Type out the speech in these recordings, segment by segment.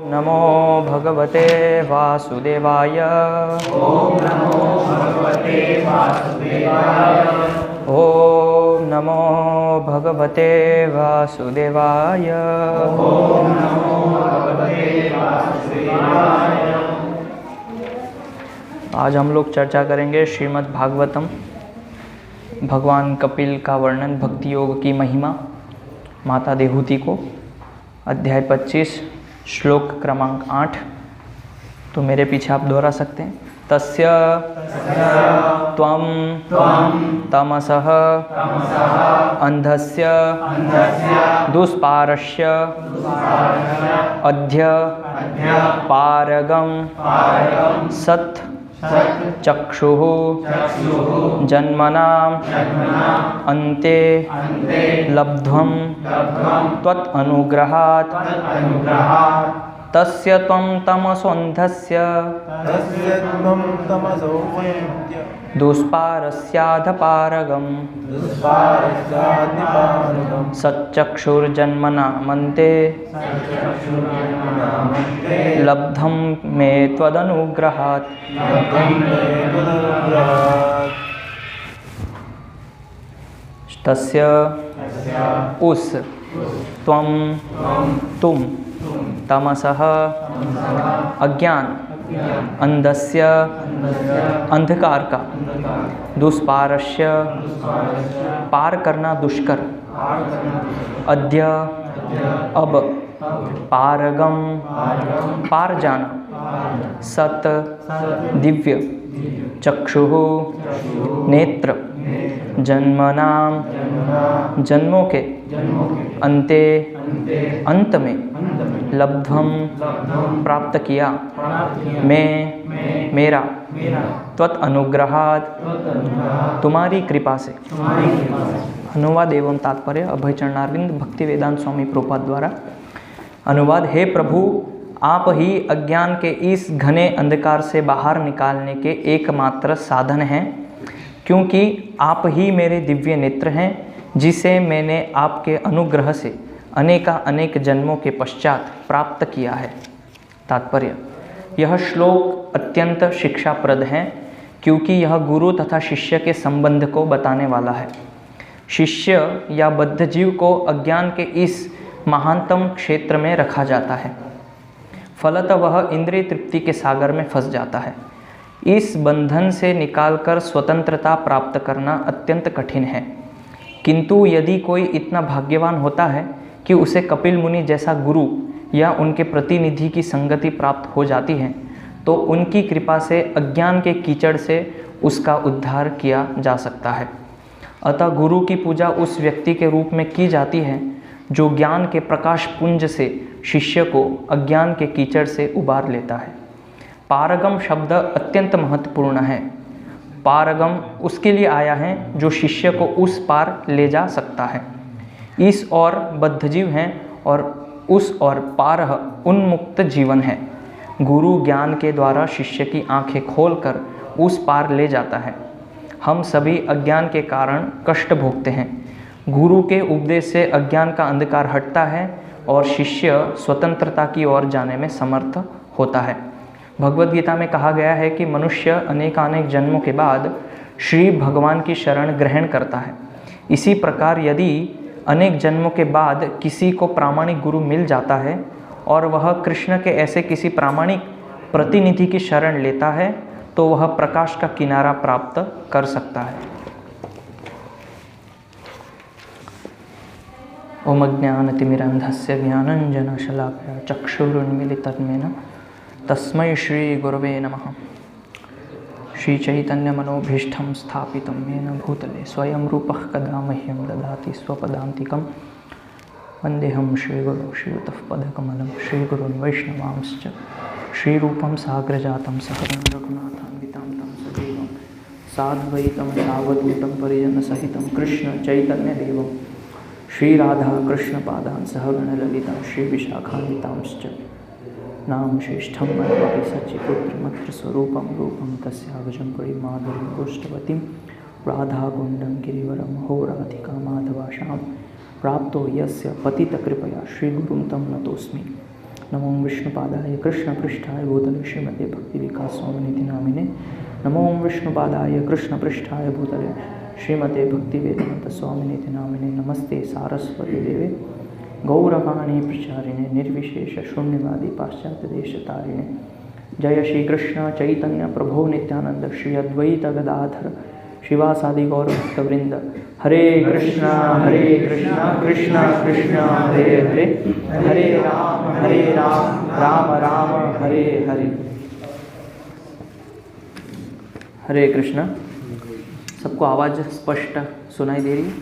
नमो भगवते वासुदेवाय। ओम नमो भगवते वासुदेवाय। ओम नमो भगवते वासुदेवाय। ओम नमो भगवते वासुदेवाय। आज हम लोग चर्चा करेंगे श्रीमद् भागवतम, भगवान कपिल का वर्णन, भक्ति योग की महिमा, माता देहूति को, अध्याय 25, श्लोक क्रमांक 8। तो मेरे पीछे आप दोहरा सकते हैं। तस्य त्वं तमसः अंधस्य दुष्पारस्य अद्य पारगं सत् चक्षुः जन्मनां अन्ते लब्ध्वं त्वत् अनुग्रहात् तस्य त्वं तमसोऽन्धस्य दुष्पारस्याधपारगं सच्चक्षुर्जन्मनामन्ते लब्धं मे त्वदनुग्रहात्। तस्य उस, त्वं तुम, तमसः अज्ञान, अंधस्य अंधकार का, दुष्पारस्य पार करना दुष्कर, अद्य अब, पारगम पार जाना, सत दिव्य, चक्षुः नेत्र, जन्मनाम जन्मों के, अन्ते अंत में, लब्ध्वम प्राप्त किया, मैं मेरा, त्वत् अनुग्रहात् तुम्हारी कृपा से। अनुवाद एवं तात्पर्य अभय चरणारविंद भक्ति वेदांत स्वामी प्रभुपाद द्वारा। अनुवाद। हे प्रभु, आप ही अज्ञान के इस घने अंधकार से बाहर निकालने के एकमात्र साधन हैं, क्योंकि आप ही मेरे दिव्य नेत्र हैं, जिसे मैंने आपके अनुग्रह से अनेक जन्मों के पश्चात प्राप्त किया है। तात्पर्य। यह श्लोक अत्यंत शिक्षाप्रद है, क्योंकि यह गुरु तथा शिष्य के संबंध को बताने वाला है। शिष्य या बद्ध जीव को अज्ञान के इस महानतम क्षेत्र में रखा जाता है, फलतः वह इंद्रिय तृप्ति के सागर में फंस जाता है। इस बंधन से निकालकर स्वतंत्रता प्राप्त करना अत्यंत कठिन है, किंतु यदि कोई इतना भाग्यवान होता है कि उसे कपिल मुनि जैसा गुरु या उनके प्रतिनिधि की संगति प्राप्त हो जाती है, तो उनकी कृपा से अज्ञान के कीचड़ से उसका उद्धार किया जा सकता है। अतः गुरु की पूजा उस व्यक्ति के रूप में की जाती है जो ज्ञान के प्रकाश पुंज से शिष्य को अज्ञान के कीचड़ से उबार लेता है। पारगम शब्द अत्यंत महत्वपूर्ण है। पारगम उसके लिए आया है जो शिष्य को उस पार ले जा सकता है। इस और बद्धजीव हैं और उस और पारह उन्मुक्त जीवन है। गुरु ज्ञान के द्वारा शिष्य की आंखें खोलकर उस पार ले जाता है। हम सभी अज्ञान के कारण कष्ट भोगते हैं। गुरु के उपदेश से अज्ञान का अंधकार हटता है और शिष्य स्वतंत्रता की ओर जाने में समर्थ होता है। भगवद गीता में कहा गया है कि मनुष्य अनेकानेक जन्मों के बाद श्री भगवान की शरण ग्रहण करता है। इसी प्रकार यदि अनेक जन्मों के बाद किसी को प्रामाणिक गुरु मिल जाता है और वह कृष्ण के ऐसे किसी प्रामाणिक प्रतिनिधि की शरण लेता है, तो वह प्रकाश का किनारा प्राप्त कर सकता है। ओम अज्ञानतिमिरन्धस्य ज्ञानञ्जनशलाकया चक्षुरुन्मीलितं तस्मै श्री गुरवे नमः। श्री चैतन्य मनोभीष्टं स्थापितं येन भूतले स्वयं रूपः कदा मह्यं ददाति स्वपदान्तिकं। वन्देऽहं श्रीगुरुं श्रीयुतः पदकमलं श्रीगुरून् वैष्णवांश्च श्रीरूपं साग्रजातं सहगं रघुनाथान्वितां तं सजीवं साद्वैतं सावधूतं परिजनसहितं कृष्ण चैतन्यदेवं श्रीराधाकृष्णपादान् सहगणललितां श्रीविशाखान्वितांश्च नाम श्रेष्ठं मनमपि सच्चिपुत्रमत्र स्वरूपं रूपं तस्यागजं परिमाधुरीं पुष्टवतीं राधाकुण्डं गिरिवरं होराधिका माधवाशां प्राप्तो यस्य पतितकृपया श्रीगुरुं तं नतोऽस्मि। नमो विष्णुपादाय कृष्णपृष्ठाय भूतले श्रीमते भक्तिविकास स्वामिनिधि नामिने। नमो विष्णुपादाय कृष्णपृष्ठाय भूतले श्रीमते भक्तिवेदांत स्वामिनिधि नामिने। नमस्ते सारस्वती देवे गौरवाणी प्रचारिणे निर्विशेष शून्यवादी पाश्चात्य देश तारिणे। जय श्री कृष्ण चैतन्य प्रभो नित्यानंद श्री अद्वैत गदाधर शिवासादि गौर भक्तवृंद। हरे कृष्णा कृष्णा कृष्णा हरे हरे, हरे राम राम राम हरे हरे। हरे कृष्ण। सबको आवाज़ स्पष्ट सुनाई दे रही है?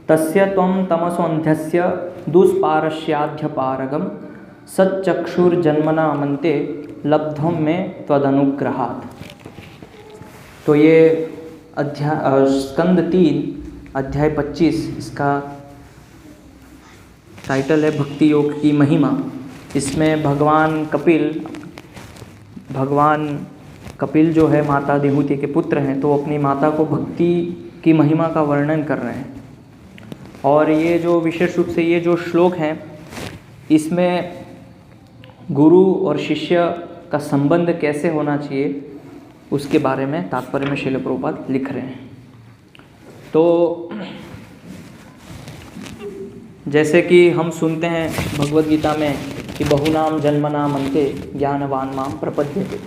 तस्य त्वं तमसोऽन्ध्यस्य दुष्पारस्याध्यपारगम सच्चक्षुर्जन्मना मन्ते लब्धं मे त्वदनुग्रहात्। तो ये स्कंद 3 अध्याय 25 इसका टाइटल है भक्ति योग की महिमा। इसमें भगवान कपिल जो है माता देहूति के पुत्र हैं, तो अपनी माता को भक्ति की महिमा का वर्णन कर रहे हैं। और ये जो विशेष रूप से ये जो श्लोक हैं, इसमें गुरु और शिष्य का संबंध कैसे होना चाहिए उसके बारे में तात्पर्य में श्रील प्रभुपाद लिख रहे हैं। तो जैसे कि हम सुनते हैं भगवद गीता में कि बहुनाम जन्मनाम अन्ते ज्ञानवान माम प्रपद्यते,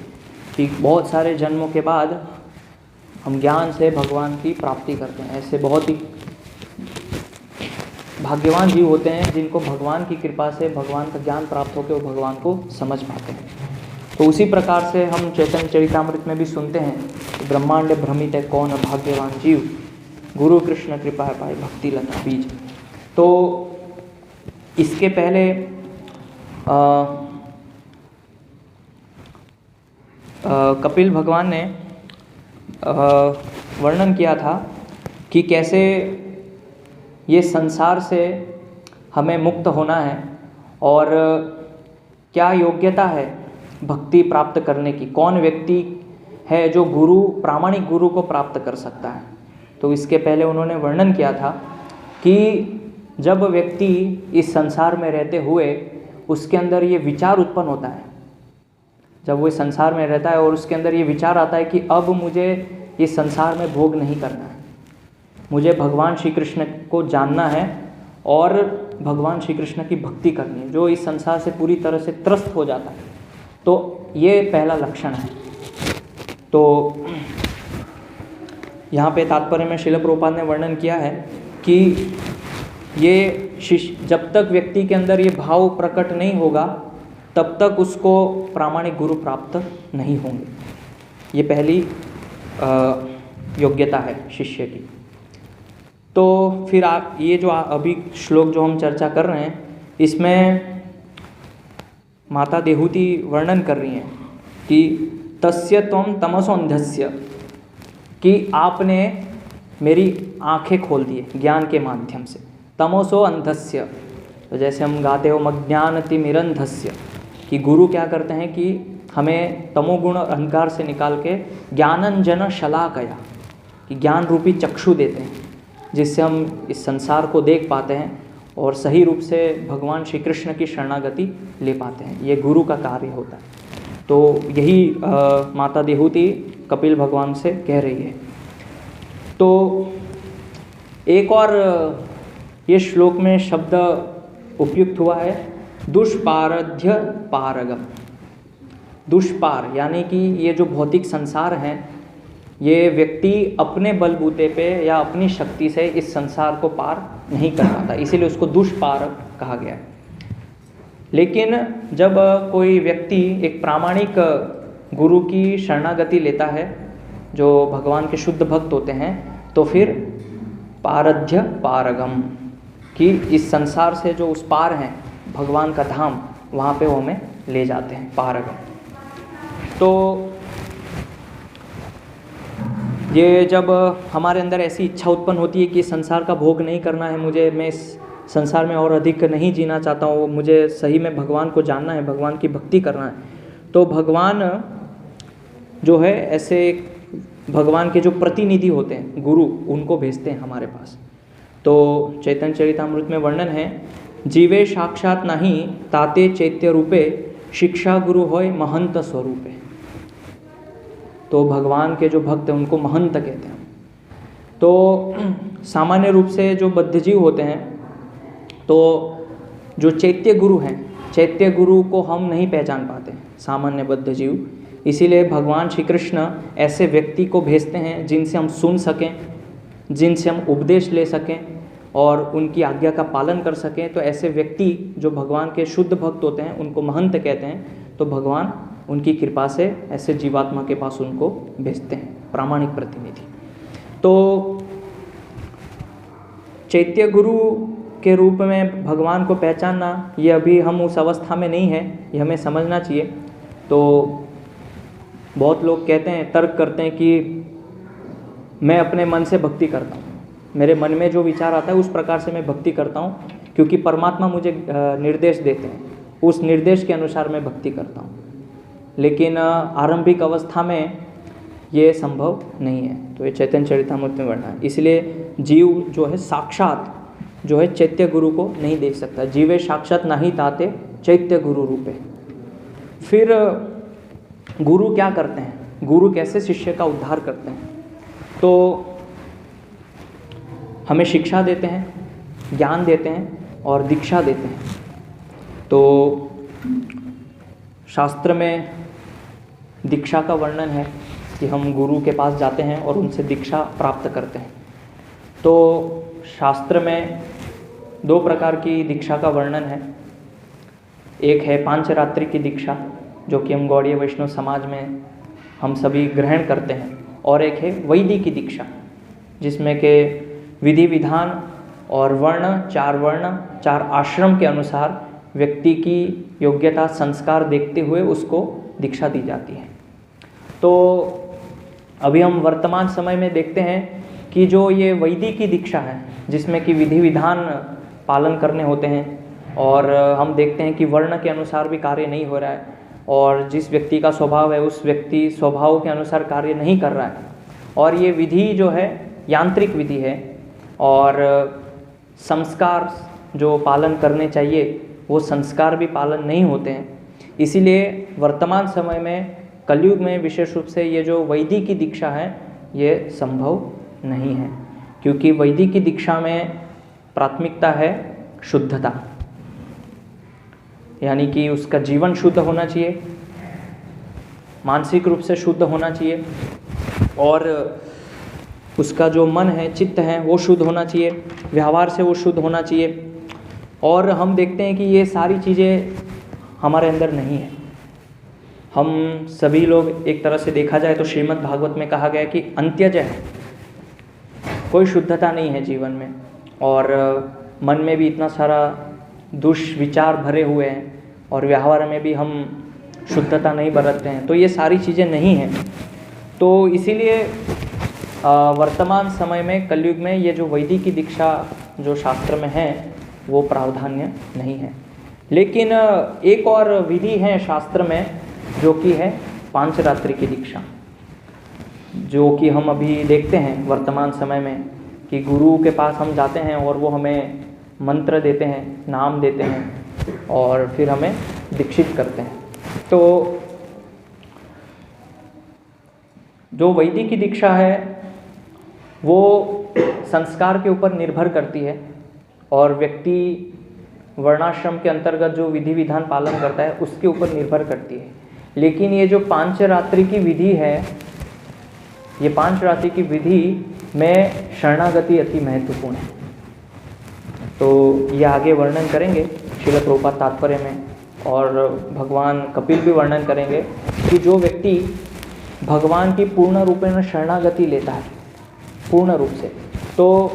कि बहुत सारे जन्मों के बाद हम ज्ञान से भगवान की प्राप्ति करते हैं। ऐसे बहुत ही भाग्यवान जीव होते हैं जिनको भगवान की कृपा से भगवान का ज्ञान प्राप्त होकर वो भगवान को समझ पाते हैं। तो उसी प्रकार से हम चैतन्य चरितामृत में भी सुनते हैं कि ब्रह्मांड भ्रमित है कौन भाग्यवान जीव, गुरु कृष्ण कृपा पाए भक्ति लता बीज। तो इसके पहले कपिल भगवान ने वर्णन किया था कि कैसे ये संसार से हमें मुक्त होना है और क्या योग्यता है भक्ति प्राप्त करने की, कौन व्यक्ति है जो प्रामाणिक गुरु को प्राप्त कर सकता है। तो इसके पहले उन्होंने वर्णन किया था कि जब व्यक्ति इस संसार में रहते हुए उसके अंदर ये विचार उत्पन्न होता है, जब वो इस संसार में रहता है और उसके अंदर ये विचार आता है कि अब मुझे इस संसार में भोग नहीं करना है, मुझे भगवान श्री कृष्ण को जानना है और भगवान श्री कृष्ण की भक्ति करनी है, जो इस संसार से पूरी तरह से त्रस्त हो जाता है। तो ये पहला लक्षण है। तो यहाँ पे तात्पर्य में श्रील प्रभुपाद ने वर्णन किया है कि ये जब तक व्यक्ति के अंदर ये भाव प्रकट नहीं होगा तब तक उसको प्रामाणिक गुरु प्राप्त नहीं होंगे। ये पहली योग्यता है शिष्य की। तो फिर ये जो अभी श्लोक जो हम चर्चा कर रहे हैं, इसमें माता देहूति वर्णन कर रही हैं कि तस्य त्वं तमसोऽन्धस्य, कि आपने मेरी आंखें खोल दी है ज्ञान के माध्यम से। तमसो अंधस्य, तो जैसे हम गाते हो मज्ञानतिमिरंधस्य, कि गुरु क्या करते हैं कि हमें तमोगुण और अहंकार से निकाल के ज्ञानंजन शलाकया, कि ज्ञान रूपी चक्षु देते हैं जिससे हम इस संसार को देख पाते हैं और सही रूप से भगवान श्री कृष्ण की शरणागति ले पाते हैं। ये गुरु का कार्य होता है। तो यही माता देहूति कपिल भगवान से कह रही है। तो एक और ये श्लोक में शब्द उपयुक्त हुआ है दुष्पारध्य पारगम। दुष्पार यानी कि ये जो भौतिक संसार हैं, ये व्यक्ति अपने बलबूते पे या अपनी शक्ति से इस संसार को पार नहीं कर पाता, इसीलिए उसको दुष्पार कहा गया है। लेकिन जब कोई व्यक्ति एक प्रामाणिक गुरु की शरणागति लेता है, जो भगवान के शुद्ध भक्त होते हैं, तो फिर पारध्य पारगम, कि इस संसार से जो उस पार हैं भगवान का धाम, वहाँ पे वो हमें ले जाते हैं, पारगम। तो ये जब हमारे अंदर ऐसी इच्छा उत्पन्न होती है कि संसार का भोग नहीं करना है, मैं इस संसार में और अधिक नहीं जीना चाहता हूँ, मुझे सही में भगवान को जानना है, भगवान की भक्ति करना है, तो भगवान जो है ऐसे भगवान के जो प्रतिनिधि होते हैं गुरु, उनको भेजते हैं हमारे पास। तो चैतन्य चरितामृत में वर्णन है जीवे साक्षात नहीं ताते चैत्य रूपे शिक्षा गुरु होय महंत स्वरूपे। तो भगवान के जो भक्त हैं उनको महंत कहते हैं। तो सामान्य रूप से जो बद्धजीव होते हैं, तो जो चैत्य गुरु हैं, चैत्य गुरु को हम नहीं पहचान पाते सामान्य बद्धजीव। इसीलिए भगवान श्री कृष्ण ऐसे व्यक्ति को भेजते हैं जिनसे हम सुन सकें, जिनसे हम उपदेश ले सकें और उनकी आज्ञा का पालन कर सकें। तो ऐसे व्यक्ति जो भगवान के शुद्ध भक्त होते हैं उनको महंत कहते हैं। तो भगवान उनकी कृपा से ऐसे जीवात्मा के पास उनको भेजते हैं, प्रामाणिक प्रतिनिधि। तो चैत्य गुरु के रूप में भगवान को पहचानना, ये अभी हम उस अवस्था में नहीं है, ये हमें समझना चाहिए। तो बहुत लोग कहते हैं, तर्क करते हैं कि मैं अपने मन से भक्ति करता हूँ, मेरे मन में जो विचार आता है उस प्रकार से मैं भक्ति करता हूँ, क्योंकि परमात्मा मुझे निर्देश देते हैं, उस निर्देश के अनुसार मैं भक्ति करता हूँ। लेकिन आरंभिक अवस्था में ये संभव नहीं है। तो ये चैतन्य चरितामृत में वर्णन है। इसलिए जीव जो है साक्षात जो है चैत्य गुरु को नहीं देख सकता। जीवे साक्षात नहीं ताते चैत्य गुरु रूपे। फिर गुरु क्या करते हैं, गुरु कैसे शिष्य का उद्धार करते हैं? तो हमें शिक्षा देते हैं, ज्ञान देते हैं और दीक्षा देते हैं। तो शास्त्र में दीक्षा का वर्णन है कि हम गुरु के पास जाते हैं और उनसे दीक्षा प्राप्त करते हैं। तो शास्त्र में 2 प्रकार की दीक्षा का वर्णन है। एक है पांचरात्रि की दीक्षा, जो कि हम गौड़ीय वैष्णव समाज में हम सभी ग्रहण करते हैं, और एक है वैदिक की दीक्षा, जिसमें के विधि विधान और वर्ण 4 आश्रम के अनुसार व्यक्ति की योग्यता संस्कार देखते हुए उसको दीक्षा दी जाती है। तो अभी हम वर्तमान समय में देखते हैं कि जो ये वैदिक की दीक्षा है, जिसमें कि विधि विधान पालन करने होते हैं, और हम देखते हैं कि वर्ण के अनुसार भी कार्य नहीं हो रहा है, और जिस व्यक्ति का स्वभाव है उस व्यक्ति स्वभाव के अनुसार कार्य नहीं कर रहा है, और ये विधि जो है यांत्रिक विधि है, और संस्कार जो पालन करने चाहिए वो संस्कार भी पालन नहीं होते हैं। इसीलिए वर्तमान समय में कलयुग में विशेष रूप से ये जो वैदिक की दीक्षा है ये संभव नहीं है, क्योंकि वैदिक की दीक्षा में प्राथमिकता है शुद्धता, यानी कि उसका जीवन शुद्ध होना चाहिए, मानसिक रूप से शुद्ध होना चाहिए, और उसका जो मन है, चित्त है, वो शुद्ध होना चाहिए, व्यवहार से वो शुद्ध होना चाहिए। और हम देखते हैं कि ये सारी चीज़ें हमारे अंदर नहीं है। हम सभी लोग एक तरह से देखा जाए तो श्रीमद् भागवत में कहा गया है कि अंत्यज है, कोई शुद्धता नहीं है जीवन में, और मन में भी इतना सारा दुष्विचार भरे हुए हैं, और व्यवहार में भी हम शुद्धता नहीं बरतते हैं। तो ये सारी चीज़ें नहीं हैं। तो इसीलिए वर्तमान समय में कलयुग में ये जो वैदिक की दीक्षा जो शास्त्र में है वो प्रावधान्य नहीं है। लेकिन एक और विधि है शास्त्र में जो कि है पांचरात्रि की दीक्षा, जो कि हम अभी देखते हैं वर्तमान समय में कि गुरु के पास हम जाते हैं और वो हमें मंत्र देते हैं, नाम देते हैं, और फिर हमें दीक्षित करते हैं। तो जो वैदिक की दीक्षा है वो संस्कार के ऊपर निर्भर करती है, और व्यक्ति वर्णाश्रम के अंतर्गत जो विधि विधान पालन करता है उसके ऊपर निर्भर करती है। लेकिन ये जो पांचरात्रि की विधि है, ये पांचरात्रि की विधि में शरणागति अति महत्वपूर्ण है। तो ये आगे वर्णन करेंगे श्रील प्रभुपाद तात्पर्य में, और भगवान कपिल भी वर्णन करेंगे कि जो व्यक्ति भगवान की पूर्ण रूपेण शरणागति लेता है, पूर्ण रूप से, तो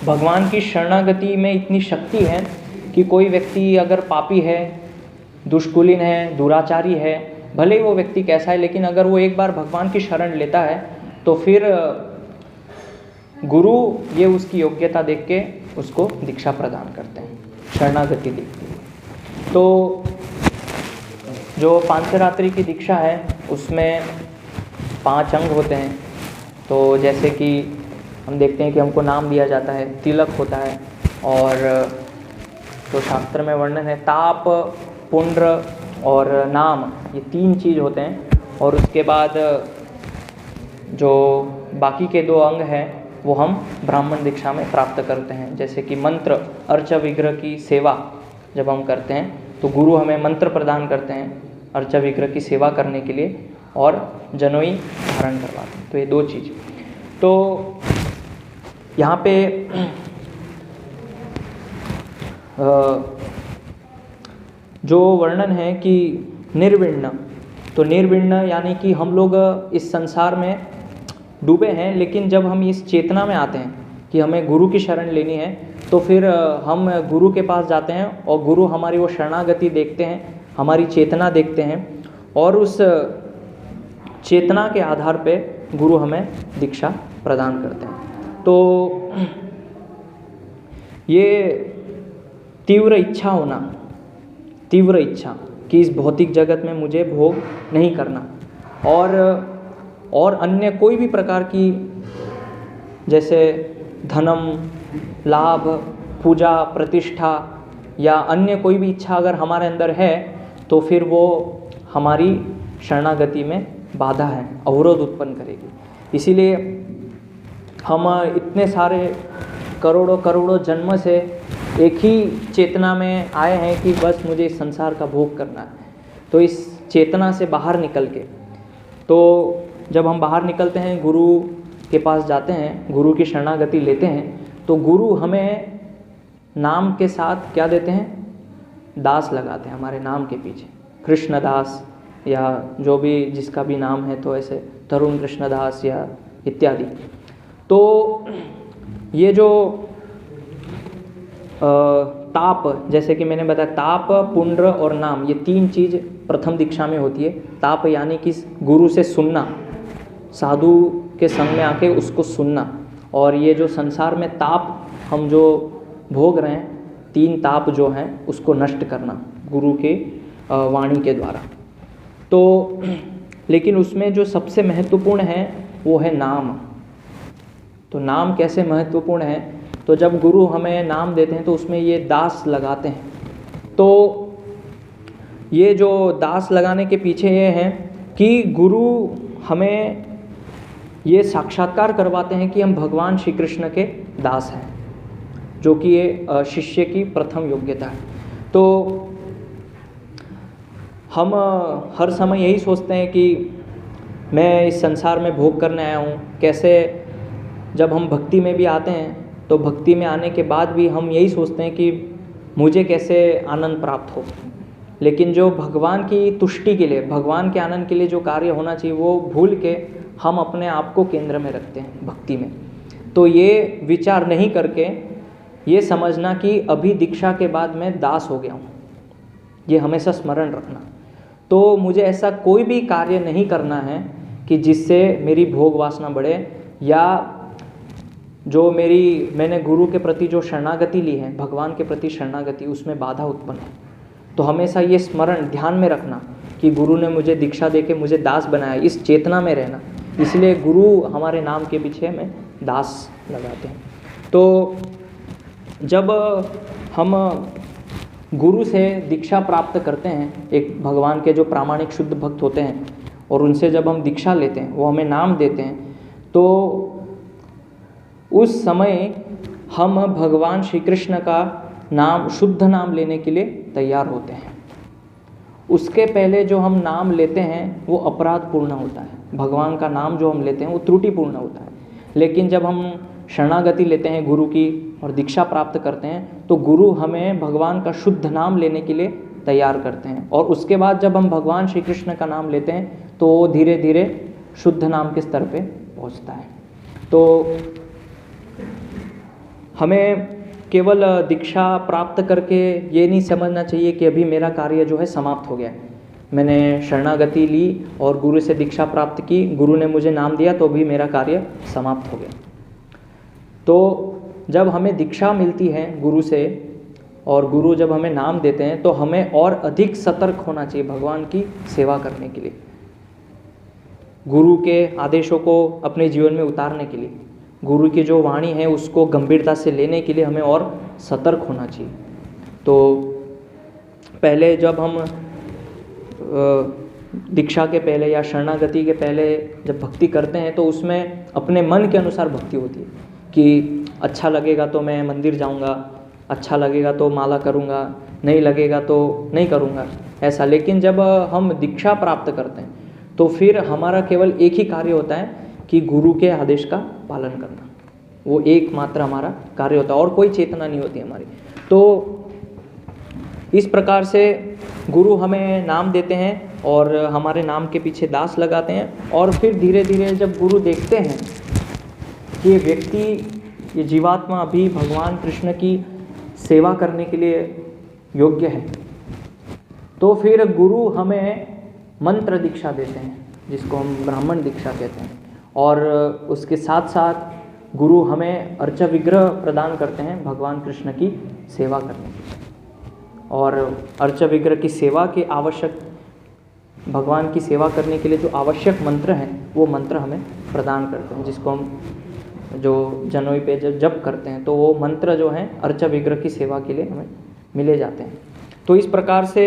भगवान की शरणागति में इतनी शक्ति है कि कोई व्यक्ति अगर पापी है, दुष्कुलीन है, दुराचारी है, भले ही वो व्यक्ति कैसा है, लेकिन अगर वो एक बार भगवान की शरण लेता है तो फिर गुरु ये उसकी योग्यता देख के उसको दीक्षा प्रदान करते हैं, शरणागति देखते हैं। तो जो पांचरात्रि की दीक्षा है उसमें 5 अंग होते हैं। तो जैसे कि हम देखते हैं कि हमको नाम दिया जाता है, तिलक होता है, और तो शास्त्र में वर्णन है ताप, पुंड्र और नाम, ये 3 चीज़ होते हैं। और उसके बाद जो बाकी के 2 अंग हैं वो हम ब्राह्मण दीक्षा में प्राप्त करते हैं। जैसे कि मंत्र, अर्च विग्रह की सेवा जब हम करते हैं तो गुरु हमें मंत्र प्रदान करते हैं अर्च विग्रह की सेवा करने के लिए, और जनोई धारण करवाते हैं। तो ये 2 चीज़। तो यहाँ पे जो वर्णन है कि निर्विण्ण, तो निर्विण्ण यानी कि हम लोग इस संसार में डूबे हैं, लेकिन जब हम इस चेतना में आते हैं कि हमें गुरु की शरण लेनी है, तो फिर हम गुरु के पास जाते हैं और गुरु हमारी वो शरणागति देखते हैं, हमारी चेतना देखते हैं, और उस चेतना के आधार पे गुरु हमें दीक्षा प्रदान करते हैं। तो ये तीव्र इच्छा होना, तीव्र इच्छा कि इस भौतिक जगत में मुझे भोग नहीं करना, और अन्य कोई भी प्रकार की जैसे धनम, लाभ, पूजा, प्रतिष्ठा या अन्य कोई भी इच्छा अगर हमारे अंदर है तो फिर वो हमारी शरणागति में बाधा है, अवरोध उत्पन्न करेगी। इसीलिए हम इतने सारे करोड़ों करोड़ों जन्म से एक ही चेतना में आए हैं कि बस मुझे इस संसार का भोग करना है। तो इस चेतना से बाहर निकल के, तो जब हम बाहर निकलते हैं, गुरु के पास जाते हैं, गुरु की शरणागति लेते हैं, तो गुरु हमें नाम के साथ क्या देते हैं? दास लगाते हैं हमारे नाम के पीछे, कृष्णदास या जो भी जिसका भी नाम है, तो ऐसे तरुण कृष्णदास या इत्यादि। तो ये जो ताप, जैसे कि मैंने बताया, ताप, पुंड्र और नाम, ये 3 चीज़ प्रथम दीक्षा में होती है। ताप यानी कि गुरु से सुनना, साधु के संग में आके उसको सुनना, और ये जो संसार में ताप हम जो भोग रहे हैं, 3 ताप जो हैं उसको नष्ट करना गुरु के वाणी के द्वारा। तो लेकिन उसमें जो सबसे महत्वपूर्ण है वो है नाम। तो नाम कैसे महत्वपूर्ण है? तो जब गुरु हमें नाम देते हैं तो उसमें ये दास लगाते हैं। तो ये जो दास लगाने के पीछे ये है कि गुरु हमें ये साक्षात्कार करवाते हैं कि हम भगवान श्री कृष्ण के दास हैं, जो कि ये शिष्य की प्रथम योग्यता है। तो हम हर समय यही सोचते हैं कि मैं इस संसार में भोग करने आया हूँ। कैसे जब हम भक्ति में भी आते हैं तो भक्ति में आने के बाद भी हम यही सोचते हैं कि मुझे कैसे आनंद प्राप्त हो, लेकिन जो भगवान की तुष्टि के लिए, भगवान के आनंद के लिए जो कार्य होना चाहिए वो भूल के हम अपने आप को केंद्र में रखते हैं भक्ति में। तो ये विचार नहीं करके ये समझना कि अभी दीक्षा के बाद मैं दास हो गया हूँ, ये हमेशा स्मरण रखना। तो मुझे ऐसा कोई भी कार्य नहीं करना है कि जिससे मेरी भोग वासना बढ़े, या जो मैंने गुरु के प्रति जो शरणागति ली है, भगवान के प्रति शरणागति, उसमें बाधा उत्पन्न है। तो हमेशा ये स्मरण ध्यान में रखना कि गुरु ने मुझे दीक्षा देके मुझे दास बनाया, इस चेतना में रहना। इसलिए गुरु हमारे नाम के पीछे में दास लगाते हैं। तो जब हम गुरु से दीक्षा प्राप्त करते हैं, एक भगवान के जो प्रामाणिक शुद्ध भक्त होते हैं, और उनसे जब हम दीक्षा लेते हैं, वो हमें नाम देते हैं, तो उस समय हम भगवान श्री कृष्ण का नाम, शुद्ध नाम लेने के लिए तैयार होते हैं। उसके पहले जो हम नाम लेते हैं वो अपराधपूर्ण होता है। भगवान का नाम जो हम लेते हैं वो त्रुटिपूर्ण होता है। लेकिन जब हम शरणागति लेते हैं गुरु की और दीक्षा प्राप्त करते हैं, तो गुरु हमें भगवान का शुद्ध नाम लेने के लिए तैयार करते हैं। और उसके बाद जब हम भगवान श्री कृष्ण का नाम लेते हैं तो वो धीरे धीरे शुद्ध नाम के स्तर पे पहुंचता है। तो हमें केवल दीक्षा प्राप्त करके ये नहीं समझना चाहिए कि अभी मेरा कार्य जो है समाप्त हो गया है। मैंने शरणागति ली और गुरु से दीक्षा प्राप्त की, गुरु ने मुझे नाम दिया तो अभी मेरा कार्य समाप्त हो गया। तो जब हमें दीक्षा मिलती है गुरु से, और गुरु जब हमें नाम देते हैं, तो हमें और अधिक सतर्क होना चाहिए भगवान की सेवा करने के लिए, गुरु के आदेशों को अपने जीवन में उतारने के लिए, गुरु की जो वाणी है उसको गंभीरता से लेने के लिए हमें और सतर्क होना चाहिए। तो पहले जब हम दीक्षा के पहले या शरणागति के पहले जब भक्ति करते हैं तो उसमें अपने मन के अनुसार भक्ति होती है कि अच्छा लगेगा तो मैं मंदिर जाऊंगा, अच्छा लगेगा तो माला करूंगा, नहीं लगेगा तो नहीं करूंगा, ऐसा। लेकिन जब हम दीक्षा प्राप्त करते हैं तो फिर हमारा केवल एक ही कार्य होता है कि गुरु के आदेश का पालन करना। वो एकमात्र हमारा कार्य होता है और कोई चेतना नहीं होती हमारी। तो इस प्रकार से गुरु हमें नाम देते हैं और हमारे नाम के पीछे दास लगाते हैं। और फिर धीरे धीरे जब गुरु देखते हैं कि ये व्यक्ति, ये जीवात्मा अभी भगवान कृष्ण की सेवा करने के लिए योग्य है, तो फिर गुरु हमें मंत्र दीक्षा देते हैं, जिसको हम ब्राह्मण दीक्षा कहते हैं। और उसके साथ साथ गुरु हमें अर्चा विग्रह प्रदान करते हैं भगवान कृष्ण की सेवा करने के लिए। और अर्चा विग्रह की सेवा के आवश्यक, भगवान की सेवा करने के लिए जो आवश्यक मंत्र हैं वो मंत्र हमें प्रदान करते हैं, जिसको हम जो जनोई पे जप करते हैं तो वो मंत्र जो हैं अर्चा विग्रह की सेवा के लिए हमें मिले जाते हैं। तो इस प्रकार से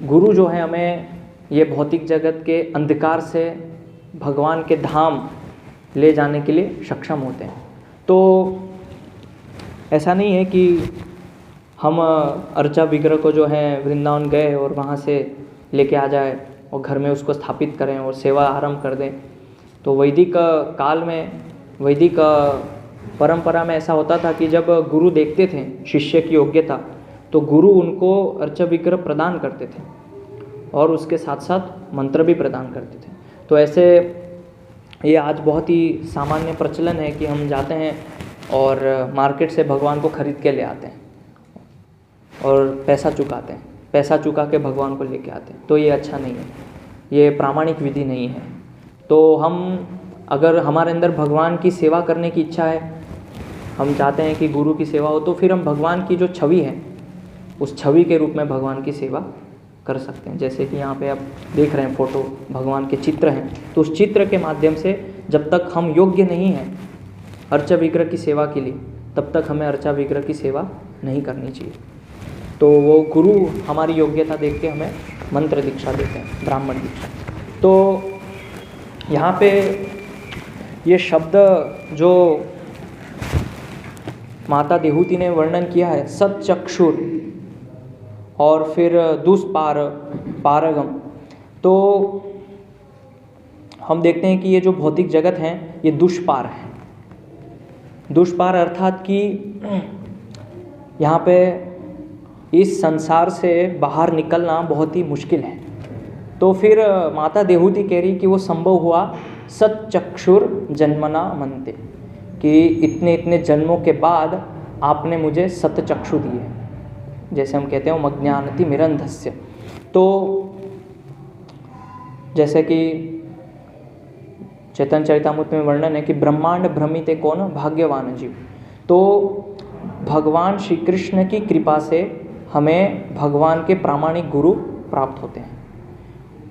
गुरु जो है हमें ये भौतिक जगत के अंधकार से भगवान के धाम ले जाने के लिए सक्षम होते हैं। तो ऐसा नहीं है कि हम अर्चा विग्रह को जो है वृंदावन गए और वहाँ से लेके आ जाए और घर में उसको स्थापित करें और सेवा आरंभ कर दें। तो वैदिक काल में, वैदिक परंपरा में ऐसा होता था कि जब गुरु देखते थे शिष्य की योग्यता तो गुरु उनको अर्चा विग्रह प्रदान करते थे और उसके साथ साथ मंत्र भी प्रदान करते थे। तो ऐसे ये आज बहुत ही सामान्य प्रचलन है कि हम जाते हैं और मार्केट से भगवान को खरीद के ले आते हैं और पैसा चुकाते हैं, पैसा चुका के भगवान को लेके आते हैं। तो ये अच्छा नहीं है, ये प्रामाणिक विधि नहीं है। तो हम अगर हमारे अंदर भगवान की सेवा करने की इच्छा है, हम चाहते हैं कि गुरु की सेवा हो, तो फिर हम भगवान की जो छवि है उस छवि के रूप में भगवान की सेवा कर सकते हैं। जैसे कि यहाँ पे आप देख रहे हैं फोटो, भगवान के चित्र हैं, तो उस चित्र के माध्यम से जब तक हम योग्य नहीं हैं अर्चा विग्रह की सेवा के लिए, तब तक हमें अर्चा विग्रह की सेवा नहीं करनी चाहिए। तो वो गुरु हमारी योग्यता देख के हमें मंत्र दीक्षा देते हैं, ब्राह्मण दीक्षा। तो यहाँ पे ये शब्द जो माता देहूति ने वर्णन किया है, सच्चक्षुर और फिर दुष्पार, पारगम, तो हम देखते हैं कि ये जो भौतिक जगत है ये दुष्पार है। दुष्पार अर्थात कि यहाँ पे इस संसार से बाहर निकलना बहुत ही मुश्किल है। तो फिर माता देहूति कह रही कि वो संभव हुआ सच्चक्षुर जन्मना मनते, कि इतने इतने जन्मों के बाद आपने मुझे सतचक्षु दिए, जैसे हम कहते हैं मज्ञानति मिरंधस्य। तो जैसे कि चैतन्य चरितामृत में वर्णन है कि ब्रह्मांड भ्रमिते कौन भाग्यवान जीव। तो भगवान श्री कृष्ण की कृपा से हमें भगवान के प्रामाणिक गुरु प्राप्त होते हैं।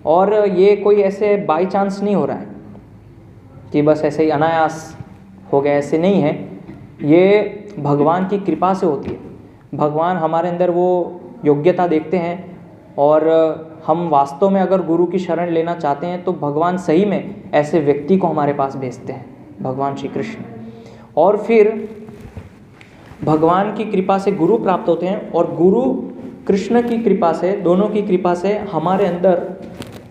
और ये कोई ऐसे बाई चांस नहीं हो रहा है कि बस ऐसे ही अनायास हो गया, ऐसे नहीं है। ये भगवान की कृपा से होती है। भगवान हमारे अंदर वो योग्यता देखते हैं और हम वास्तव में अगर गुरु की शरण लेना चाहते हैं तो भगवान सही में ऐसे व्यक्ति को हमारे पास भेजते हैं, भगवान श्री कृष्ण। और फिर भगवान की कृपा से गुरु प्राप्त होते हैं और गुरु कृष्ण की कृपा से, दोनों की कृपा से हमारे अंदर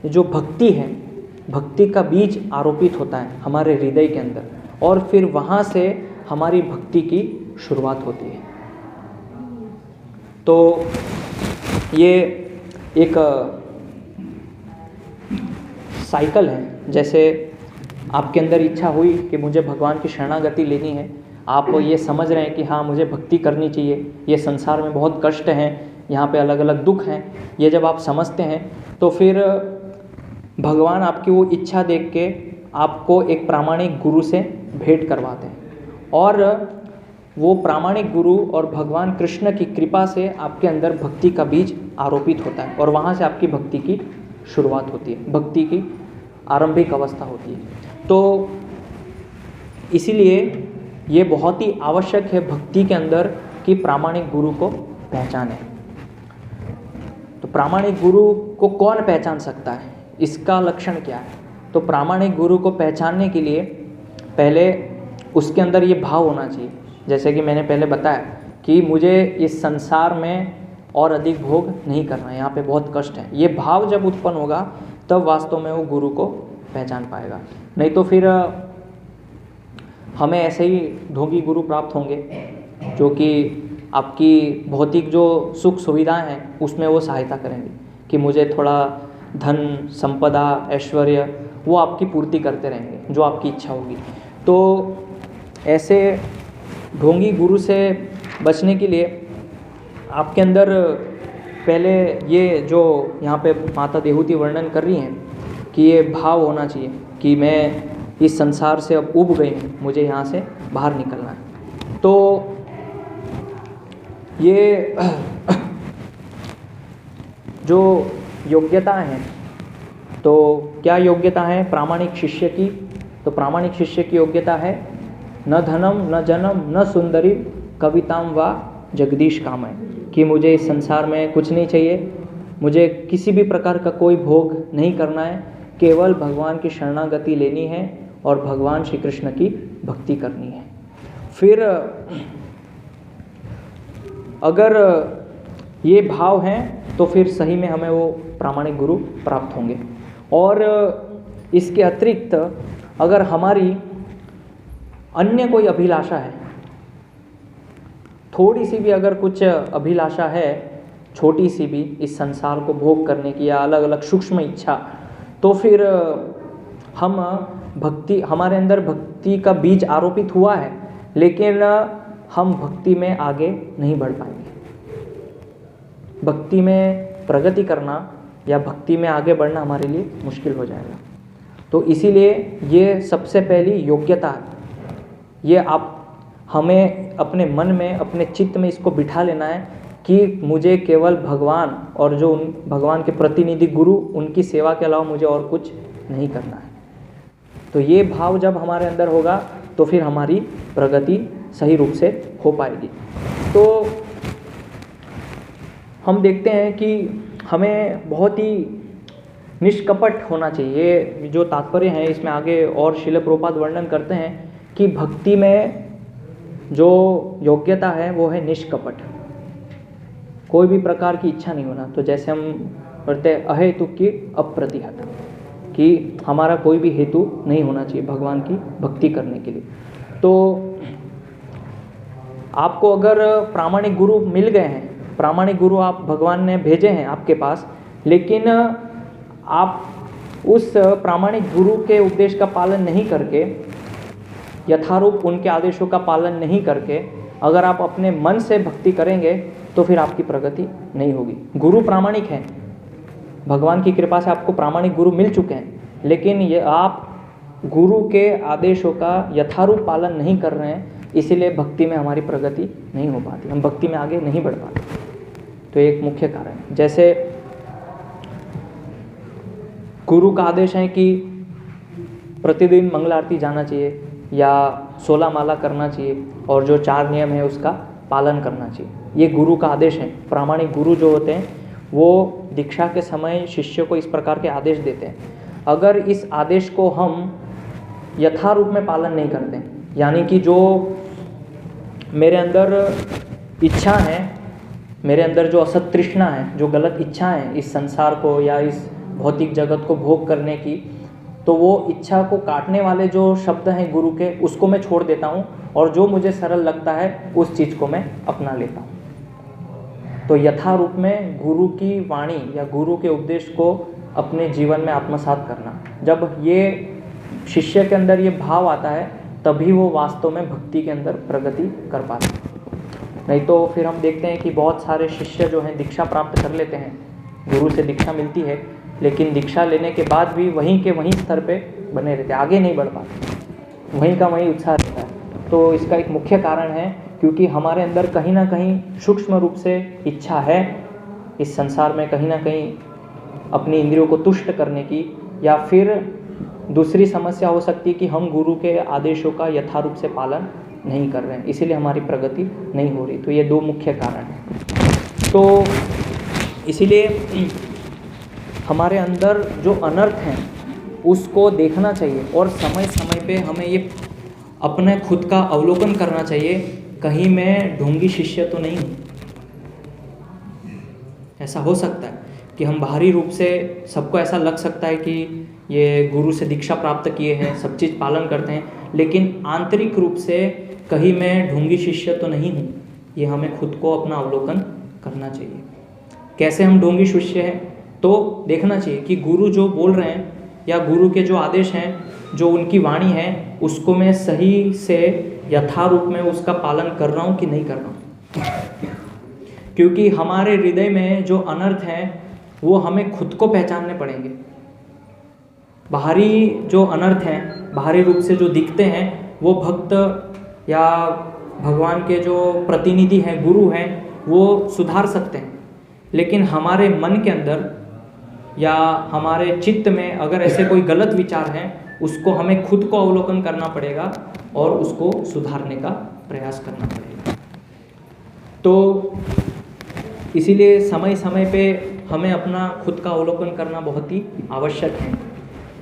जो भक्ति है, भक्ति का बीज आरोपित होता है हमारे हृदय के अंदर, और फिर वहाँ से हमारी भक्ति की शुरुआत होती है। तो ये एक साइकिल है। जैसे आपके अंदर इच्छा हुई कि मुझे भगवान की शरणागति लेनी है, आप ये समझ रहे हैं कि हाँ मुझे भक्ति करनी चाहिए, ये संसार में बहुत कष्ट हैं, यहाँ पे अलग अलग दुख हैं, ये जब आप समझते हैं तो फिर भगवान आपकी वो इच्छा देख के आपको एक प्रामाणिक गुरु से भेंट करवाते हैं। और वो प्रामाणिक गुरु और भगवान कृष्ण की कृपा से आपके अंदर भक्ति का बीज आरोपित होता है और वहाँ से आपकी भक्ति की शुरुआत होती है, भक्ति की आरंभिक अवस्था होती है। तो इसीलिए ये बहुत ही आवश्यक है भक्ति के अंदर कि प्रामाणिक गुरु को पहचाने। तो प्रामाणिक गुरु को कौन पहचान सकता है, इसका लक्षण क्या है? तो प्रामाणिक गुरु को पहचानने के लिए पहले उसके अंदर ये भाव होना चाहिए, जैसे कि मैंने पहले बताया कि मुझे इस संसार में और अधिक भोग नहीं करना है, यहाँ पे बहुत कष्ट है। ये भाव जब उत्पन्न होगा तब वास्तव में वो गुरु को पहचान पाएगा। नहीं तो फिर हमें ऐसे ही ढोंगी गुरु प्राप्त होंगे जो कि आपकी भौतिक जो सुख सुविधाएं हैं उसमें वो सहायता करेंगे कि मुझे थोड़ा धन, संपदा, ऐश्वर्य वो आपकी पूर्ति करते रहेंगे जो आपकी इच्छा होगी। तो ऐसे ढोंगी गुरु से बचने के लिए आपके अंदर पहले ये जो यहाँ पे माता देहूती वर्णन कर रही हैं कि ये भाव होना चाहिए कि मैं इस संसार से अब उब गई हूँ, मुझे यहाँ से बाहर निकलना है। तो ये जो योग्यता हैं, तो क्या योग्यता है प्रामाणिक शिष्य की? तो प्रामाणिक शिष्य की योग्यता है न धनम न जनम न सुंदरी कविताम व जगदीश कामय, कि मुझे इस संसार में कुछ नहीं चाहिए, मुझे किसी भी प्रकार का कोई भोग नहीं करना है, केवल भगवान की शरणागति लेनी है और भगवान श्री कृष्ण की भक्ति करनी है। फिर अगर ये भाव हैं तो फिर सही में हमें वो प्रामाणिक गुरु प्राप्त होंगे। और इसके अतिरिक्त अगर हमारी अन्य कोई अभिलाषा है, थोड़ी सी भी अगर कुछ अभिलाषा है, छोटी सी भी इस संसार को भोग करने की या अलग अलग सूक्ष्म इच्छा, तो फिर हम भक्ति, हमारे अंदर भक्ति का बीज आरोपित हुआ है लेकिन हम भक्ति में आगे नहीं बढ़ पाएंगे। भक्ति में प्रगति करना या भक्ति में आगे बढ़ना हमारे लिए मुश्किल हो जाएगा। तो इसीलिए ये सबसे पहली योग्यता है, ये आप हमें अपने मन में, अपने चित्त में इसको बिठा लेना है कि मुझे केवल भगवान और जो उन भगवान के प्रतिनिधि गुरु, उनकी सेवा के अलावा मुझे और कुछ नहीं करना है। तो ये भाव जब हमारे अंदर होगा तो फिर हमारी प्रगति सही रूप से हो पाएगी। तो हम देखते हैं कि हमें बहुत ही निष्कपट होना चाहिए। ये जो तात्पर्य है इसमें आगे और श्रील प्रभुपाद वर्णन करते हैं कि भक्ति में जो योग्यता है वो है निष्कपट, कोई भी प्रकार की इच्छा नहीं होना। तो जैसे हम पढ़ते हैं अहेतु की अप्रतिहत, कि हमारा कोई भी हेतु नहीं होना चाहिए भगवान की भक्ति करने के लिए। तो आपको अगर प्रामाणिक गुरु मिल गए हैं, प्रामाणिक गुरु आप भगवान ने भेजे हैं आपके पास, लेकिन आप उस प्रामाणिक गुरु के उपदेश का पालन नहीं करके, यथारूप उनके आदेशों का पालन नहीं करके अगर आप अपने मन से भक्ति करेंगे तो फिर आपकी प्रगति नहीं होगी। गुरु प्रामाणिक हैं, भगवान की कृपा से आपको प्रामाणिक गुरु मिल चुके हैं, लेकिन ये आप गुरु के आदेशों का यथारूप पालन नहीं कर रहे हैं, इसीलिए भक्ति में हमारी प्रगति नहीं हो पाती, हम भक्ति में आगे नहीं बढ़ पाते। तो एक मुख्य कारण है। जैसे गुरु का आदेश है कि प्रतिदिन मंगल आरती जाना चाहिए या 16 माला करना चाहिए और जो 4 नियम है उसका पालन करना चाहिए, ये गुरु का आदेश है। प्रामाणिक गुरु जो होते हैं वो दीक्षा के समय शिष्य को इस प्रकार के आदेश देते हैं। अगर इस आदेश को हम यथारूप में पालन नहीं करते, यानी कि जो मेरे अंदर इच्छा है, मेरे अंदर जो असत तृष्णा है, जो गलत इच्छा है इस संसार को या इस भौतिक जगत को भोग करने की, तो वो इच्छा को काटने वाले जो शब्द हैं गुरु के, उसको मैं छोड़ देता हूँ और जो मुझे सरल लगता है उस चीज़ को मैं अपना लेता हूँ। तो यथारूप में गुरु की वाणी या गुरु के उपदेश को अपने जीवन में आत्मसात करना, जब ये शिष्य के अंदर ये भाव आता है तभी वो वास्तव में भक्ति के अंदर प्रगति कर पाता है। नहीं तो फिर हम देखते हैं कि बहुत सारे शिष्य जो हैं दीक्षा प्राप्त कर लेते हैं, गुरु से दीक्षा मिलती है, लेकिन दीक्षा लेने के बाद भी वहीं के वहीं स्तर पे बने रहते हैं, आगे नहीं बढ़ पाते, वहीं का वहीं उत्साह रहता है। तो इसका एक मुख्य कारण है क्योंकि हमारे अंदर कहीं ना कहीं सूक्ष्म रूप से इच्छा है इस संसार में कहीं ना कहीं अपनी इंद्रियों को तुष्ट करने की, या फिर दूसरी समस्या हो सकती है कि हम गुरु के आदेशों का यथारूप से पालन नहीं कर रहे हैं, इसीलिए हमारी प्रगति नहीं हो रही। तो ये दो मुख्य कारण हैं। तो इसीलिए हमारे अंदर जो अनर्थ हैं उसको देखना चाहिए और समय समय पे हमें ये अपने खुद का अवलोकन करना चाहिए, कहीं मैं ढोंगी शिष्य तो नहीं हूँ। ऐसा हो सकता है कि हम बाहरी रूप से सबको ऐसा लग सकता है कि ये गुरु से दीक्षा प्राप्त किए हैं, सब चीज़ पालन करते हैं, लेकिन आंतरिक रूप से कहीं मैं ढोंगी शिष्य तो नहीं हूँ। ये हमें खुद को अपना अवलोकन करना चाहिए। कैसे हम ढोंगी शिष्य हैं, तो देखना चाहिए कि गुरु जो बोल रहे हैं या गुरु के जो आदेश हैं, जो उनकी वाणी है, उसको मैं सही से यथारूप में उसका पालन कर रहा हूँ कि नहीं कर रहा हूँ। क्योंकि हमारे हृदय में जो अनर्थ हैं वो हमें खुद को पहचानने पड़ेंगे। बाहरी जो अनर्थ हैं, बाहरी रूप से जो दिखते हैं, वो भक्त या भगवान के जो प्रतिनिधि हैं, गुरु हैं, वो सुधार सकते हैं। लेकिन हमारे मन के अंदर या हमारे चित्त में अगर ऐसे कोई गलत विचार हैं, उसको हमें खुद को अवलोकन करना पड़ेगा और उसको सुधारने का प्रयास करना पड़ेगा। तो इसीलिए समय समय पे हमें अपना खुद का अवलोकन करना बहुत ही आवश्यक है।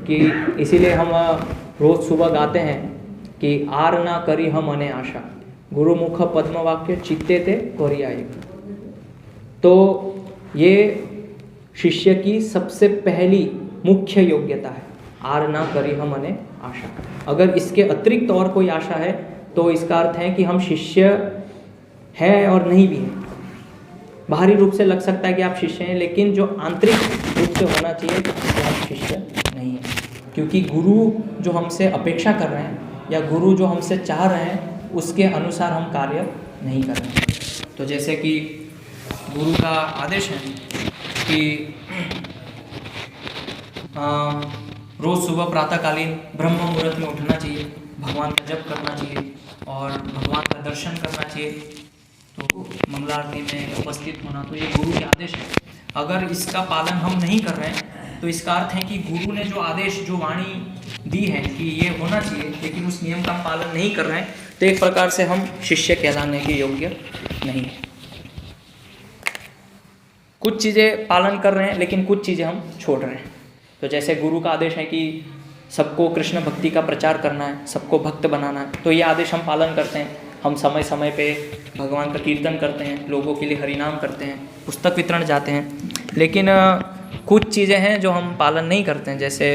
कि इसीलिए हम रोज़ सुबह गाते हैं कि आर ना करी हम अने आशा, गुरुमुख पद्म वाक्य चित्ते ते कोरिया एक। तो ये शिष्य की सबसे पहली मुख्य योग्यता है, आर ना करी हम अने आशा। अगर इसके अतिरिक्त और कोई आशा है तो इसका अर्थ है कि हम शिष्य हैं और नहीं भी हैं। बाहरी रूप से लग सकता है कि आप शिष्य हैं, लेकिन जो आंतरिक रूप से होना चाहिए कि आप शिष्य नहीं हैं। क्योंकि गुरु जो हमसे अपेक्षा कर रहे हैं या गुरु जो हमसे चाह रहे हैं, उसके अनुसार हम कार्य नहीं कर रहे हैं। तो जैसे कि गुरु का आदेश है कि रोज़ सुबह प्रातःकालीन ब्रह्म मुहूर्त में उठना चाहिए, भगवान का जप करना चाहिए और भगवान का दर्शन करना चाहिए, तो मंगलारती में उपस्थित होना। तो ये गुरु के आदेश है। अगर इसका पालन हम नहीं कर रहे हैं तो इसका अर्थ है कि गुरु ने जो आदेश, जो वाणी दी है कि ये होना चाहिए, लेकिन उस नियम का हम पालन नहीं कर रहे हैं, तो एक प्रकार से हम शिष्य कहलाने के योग्य नहीं है। कुछ चीज़ें पालन कर रहे हैं लेकिन कुछ चीज़ें हम छोड़ रहे हैं। तो जैसे गुरु का आदेश है कि सबको कृष्ण भक्ति का प्रचार करना है, सबको भक्त बनाना है, तो ये आदेश हम पालन करते हैं। हम समय समय पे भगवान का कीर्तन करते हैं, लोगों के लिए हरिनाम करते हैं, पुस्तक वितरण जाते हैं। लेकिन कुछ चीज़ें हैं जो हम पालन नहीं करते हैं, जैसे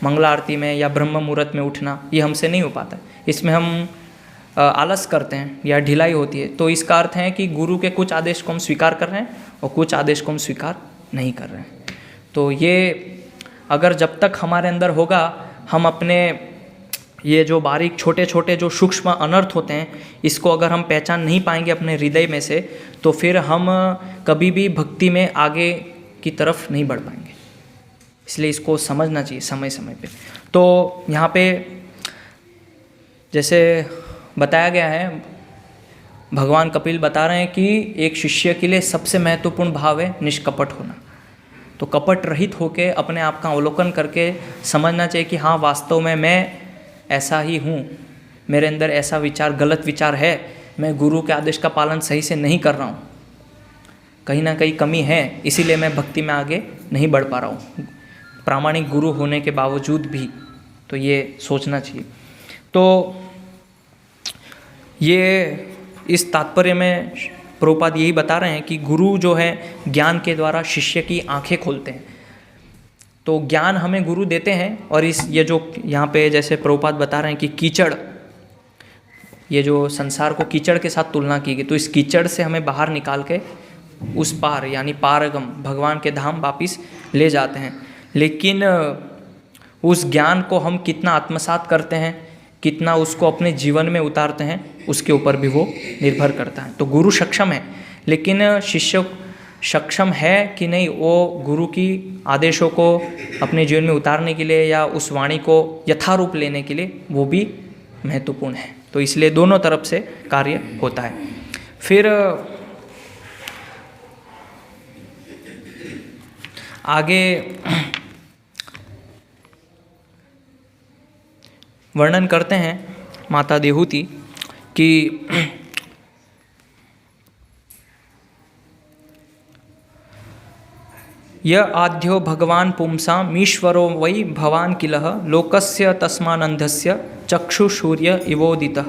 मंगला आरती में या ब्रह्म मुहूर्त में उठना, ये हमसे नहीं हो पाता। इसमें हम आलस करते हैं या ढिलाई होती है। तो इसका अर्थ है कि गुरु के कुछ आदेश को हम स्वीकार कर रहे हैं और कुछ आदेश को हम स्वीकार नहीं कर रहे हैं। तो ये अगर जब तक हमारे अंदर होगा, हम अपने ये जो बारीक छोटे छोटे जो सूक्ष्म अनर्थ होते हैं, इसको अगर हम पहचान नहीं पाएंगे अपने हृदय में से, तो फिर हम कभी भी भक्ति में आगे की तरफ नहीं बढ़ पाएंगे। इसलिए इसको समझना चाहिए समय समय पे। तो यहाँ पे जैसे बताया गया है, भगवान कपिल बता रहे हैं कि एक शिष्य के लिए सबसे महत्वपूर्ण भाव है निष्कपट होना। तो कपट रहित होकर अपने आप का अवलोकन करके समझना चाहिए कि हाँ, वास्तव में मैं ऐसा ही हूँ, मेरे अंदर ऐसा विचार, गलत विचार है, मैं गुरु के आदेश का पालन सही से नहीं कर रहा हूँ, कहीं ना कहीं कमी है, इसीलिए मैं भक्ति में आगे नहीं बढ़ पा रहा हूँ, प्रामाणिक गुरु होने के बावजूद भी। तो ये सोचना चाहिए। तो ये इस तात्पर्य में प्रभुपाद यही बता रहे हैं कि गुरु जो है ज्ञान के द्वारा शिष्य की आंखें खोलते हैं। तो ज्ञान हमें गुरु देते हैं, और ये जो यहाँ पे जैसे प्रभुपाद बता रहे हैं कि कीचड़, ये जो संसार को कीचड़ के साथ तुलना की गई, तो इस कीचड़ से हमें बाहर निकाल के उस पार यानी पारगम भगवान के धाम वापिस ले जाते हैं। लेकिन उस ज्ञान को हम कितना आत्मसात करते हैं, कितना उसको अपने जीवन में उतारते हैं, उसके ऊपर भी वो निर्भर करता है। तो गुरु सक्षम है, लेकिन शिष्य सक्षम है कि नहीं, वो गुरु की आदेशों को अपने जीवन में उतारने के लिए या उस वाणी को यथारूप लेने के लिए, वो भी महत्वपूर्ण है। तो इसलिए दोनों तरफ से कार्य होता है। फिर आगे वर्णन करते हैं माता देहूति कि य आद्यो भगवान पुंसाम ईश्वरो वै भवान किलः लोकस्य तस्मानंधस्य चक्षु सूर्य इवोदितः।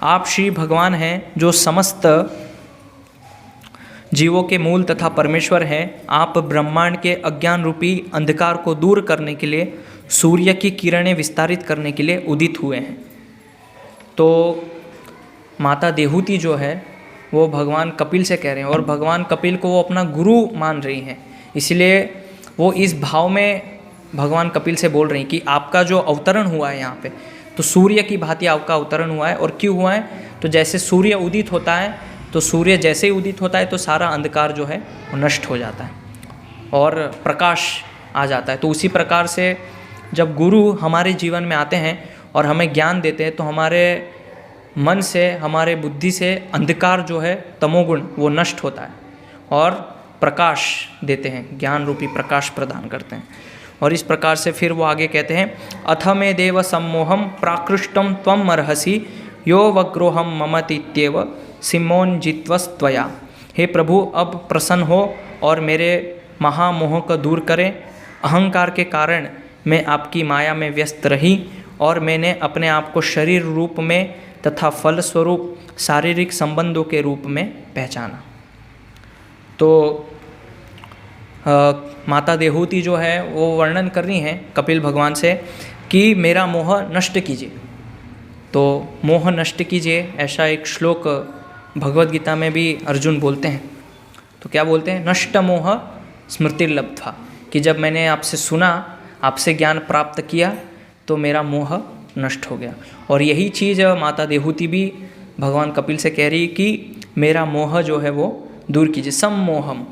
आप श्री भगवान हैं जो समस्त जीवों के मूल तथा परमेश्वर हैं। आप ब्रह्मांड के अज्ञान रूपी अंधकार को दूर करने के लिए सूर्य की किरणें विस्तारित करने के लिए उदित हुए हैं। तो माता देहूति जो है वो भगवान कपिल से कह रहे हैं और भगवान कपिल को वो अपना गुरु मान रही हैं, इसलिए वो इस भाव में भगवान कपिल से बोल रही हैं कि आपका जो अवतरण हुआ है यहाँ पे, तो सूर्य की भांति आपका अवतरण हुआ है। और क्यों हुआ है, तो जैसे सूर्य उदित होता है, तो सूर्य जैसे ही उदित होता है तो सारा अंधकार जो है वो नष्ट हो जाता है और प्रकाश आ जाता है। तो उसी प्रकार से जब गुरु हमारे जीवन में आते हैं और हमें ज्ञान देते हैं, तो हमारे मन से, हमारे बुद्धि से अंधकार जो है तमोगुण वो नष्ट होता है और प्रकाश देते हैं, ज्ञान रूपी प्रकाश प्रदान करते हैं। और इस प्रकार से फिर वो आगे कहते हैं, अथ मे देव सम्मोहम प्राकृष्टम त्वम अर्हसि यो वग्रोहम ममतीत्येव सिमोन्जित्वस्त्वया। हे प्रभु, अब प्रसन्न हो और मेरे महामोह को दूर करें। अहंकार के कारण मैं आपकी माया में व्यस्त रही और मैंने अपने आप को शरीर रूप में तथा फलस्वरूप शारीरिक संबंधों के रूप में पहचाना। तो माता देहूति जो है वो वर्णन कर रही हैं कपिल भगवान से कि मेरा मोह नष्ट कीजिए। तो मोह नष्ट कीजिए, ऐसा एक श्लोक भगवद गीता में भी अर्जुन बोलते हैं। तो क्या बोलते हैं, नष्ट मोह स्मृतिर्लब्ध्वा, कि जब मैंने आपसे सुना, आपसे ज्ञान प्राप्त किया, तो मेरा मोह नष्ट हो गया। और यही चीज़ माता देहूति भी भगवान कपिल से कह रही कि मेरा मोह जो है वो दूर कीजिए। सम्मोहम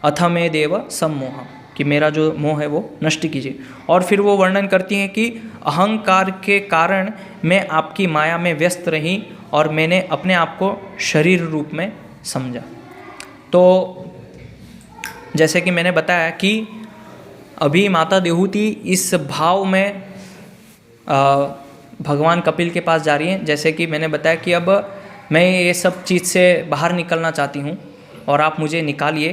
अथ मे देव सम्मोह, कि मेरा जो मोह है वो नष्ट कीजिए। और फिर वो वर्णन करती हैं कि अहंकार के कारण मैं आपकी माया में व्यस्त रही और मैंने अपने आप को शरीर रूप में समझा। तो जैसे कि मैंने बताया कि अभी माता देहूति इस भाव में भगवान कपिल के पास जा रही हैं। जैसे कि मैंने बताया कि अब मैं ये सब चीज़ से बाहर निकलना चाहती हूँ और आप मुझे निकालिए।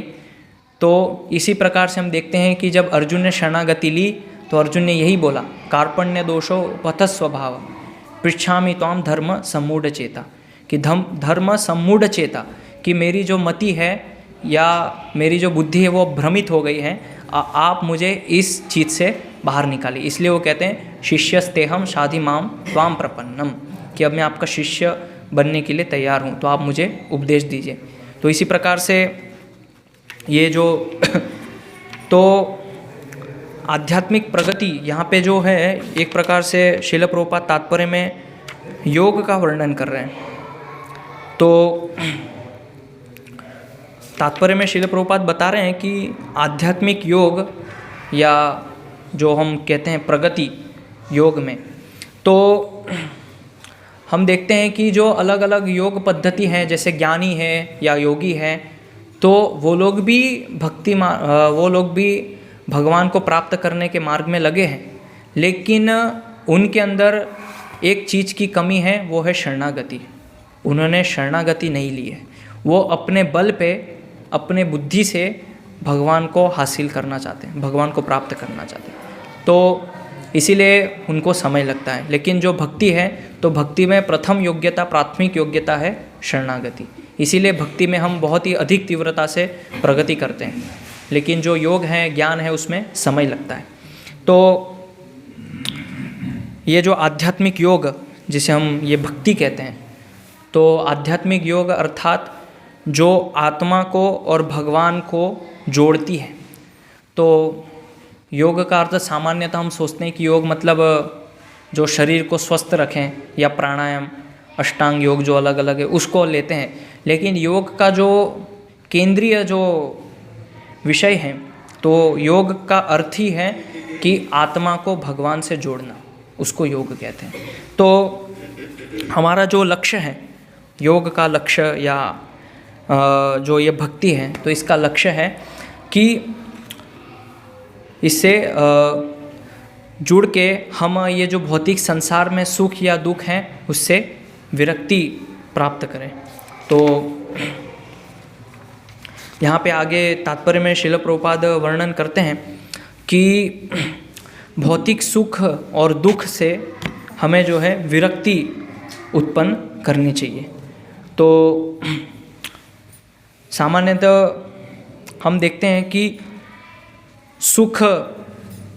तो इसी प्रकार से हम देखते हैं कि जब अर्जुन ने शरणागति ली तो अर्जुन ने यही बोला, कार्पण्य दोषो पथ स्वभाव पृच्छामि त्वाम धर्म सम्मूढ़ चेता, कि धर्म सम्मूढ़ चेता, कि मेरी जो मति है या मेरी जो बुद्धि है वो भ्रमित हो गई है, आप मुझे इस चीज़ से बाहर निकालिए। इसलिए वो कहते हैं शिष्यस्तेहम शाधि माम त्वाम प्रपन्नम, कि अब मैं आपका शिष्य बनने के लिए तैयार हूँ, तो आप मुझे उपदेश दीजिए। तो इसी प्रकार से ये जो तो आध्यात्मिक प्रगति यहाँ पे जो है एक प्रकार से श्रील प्रभुपाद तात्पर्य में योग का वर्णन कर रहे हैं। तो तात्पर्य में श्रील प्रभुपाद बता रहे हैं कि आध्यात्मिक योग या जो हम कहते हैं प्रगति योग में, तो हम देखते हैं कि जो अलग अलग योग पद्धति हैं, जैसे ज्ञानी है या योगी है, तो वो लोग भी भगवान को प्राप्त करने के मार्ग में लगे हैं, लेकिन उनके अंदर एक चीज़ की कमी है, वो है शरणागति। उन्होंने शरणागति नहीं ली है, वो अपने बल पे, अपने बुद्धि से भगवान को हासिल करना चाहते हैं, भगवान को प्राप्त करना चाहते हैं, तो इसीलिए उनको समय लगता है। लेकिन जो भक्ति है, तो भक्ति में प्रथम योग्यता, प्राथमिक योग्यता है शरणागति। इसीलिए भक्ति में हम बहुत ही अधिक तीव्रता से प्रगति करते हैं, लेकिन जो योग है, ज्ञान है, उसमें समय लगता है। तो ये जो आध्यात्मिक योग जिसे हम ये भक्ति कहते हैं, तो आध्यात्मिक योग अर्थात जो आत्मा को और भगवान को जोड़ती है। तो योग का अर्थ सामान्यतः हम सोचते हैं कि योग मतलब जो शरीर को स्वस्थ रखें, या प्राणायाम, अष्टांग योग जो अलग अलग है उसको लेते हैं। लेकिन योग का जो केंद्रीय जो विषय है, तो योग का अर्थ ही है कि आत्मा को भगवान से जोड़ना, उसको योग कहते हैं। तो हमारा जो लक्ष्य है, योग का लक्ष्य या जो ये भक्ति है, तो इसका लक्ष्य है कि इससे जुड़ के हम ये जो भौतिक संसार में सुख या दुख हैं उससे विरक्ति प्राप्त करें। तो यहाँ पे आगे तात्पर्य में श्रील प्रभुपाद वर्णन करते हैं कि भौतिक सुख और दुख से हमें जो है विरक्ति उत्पन्न करनी चाहिए। तो सामान्यतः हम देखते हैं कि सुख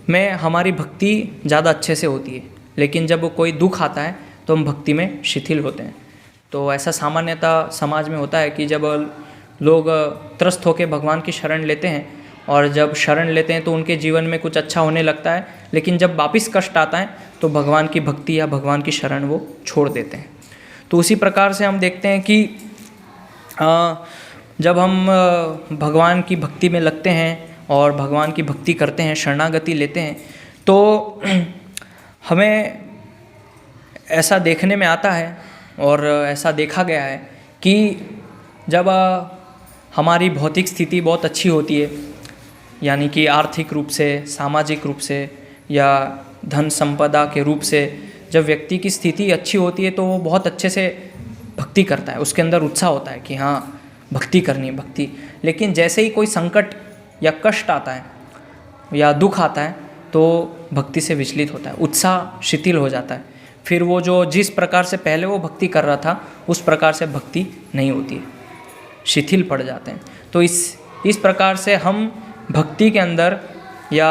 में हमारी भक्ति ज़्यादा अच्छे से होती है, लेकिन जब कोई दुख आता है तो हम भक्ति में शिथिल होते हैं। तो ऐसा सामान्यतः समाज में होता है कि जब लोग त्रस्त होकर भगवान की शरण लेते हैं और जब शरण लेते हैं तो उनके जीवन में कुछ अच्छा होने लगता है, लेकिन जब वापस कष्ट आता है तो भगवान की भक्ति या भगवान की शरण वो छोड़ देते हैं। तो उसी प्रकार से हम देखते हैं कि जब हम भगवान की भक्ति में लगते हैं और भगवान की भक्ति करते हैं, शरणागति लेते हैं, तो हमें ऐसा देखने में आता है और ऐसा देखा गया है कि जब हमारी भौतिक स्थिति बहुत अच्छी होती है, यानी कि आर्थिक रूप से, सामाजिक रूप से या धन संपदा के रूप से, जब व्यक्ति की स्थिति अच्छी होती है तो वो बहुत अच्छे से भक्ति करता है, उसके अंदर उत्साह होता है कि हाँ भक्ति करनी है, भक्ति। लेकिन जैसे ही कोई संकट या कष्ट आता है या दुख आता है तो भक्ति से विचलित होता है, उत्साह शिथिल हो जाता है। फिर वो जो जिस प्रकार से पहले वो भक्ति कर रहा था उस प्रकार से भक्ति नहीं होती है, शिथिल पड़ जाते हैं। तो इस प्रकार से हम भक्ति के अंदर या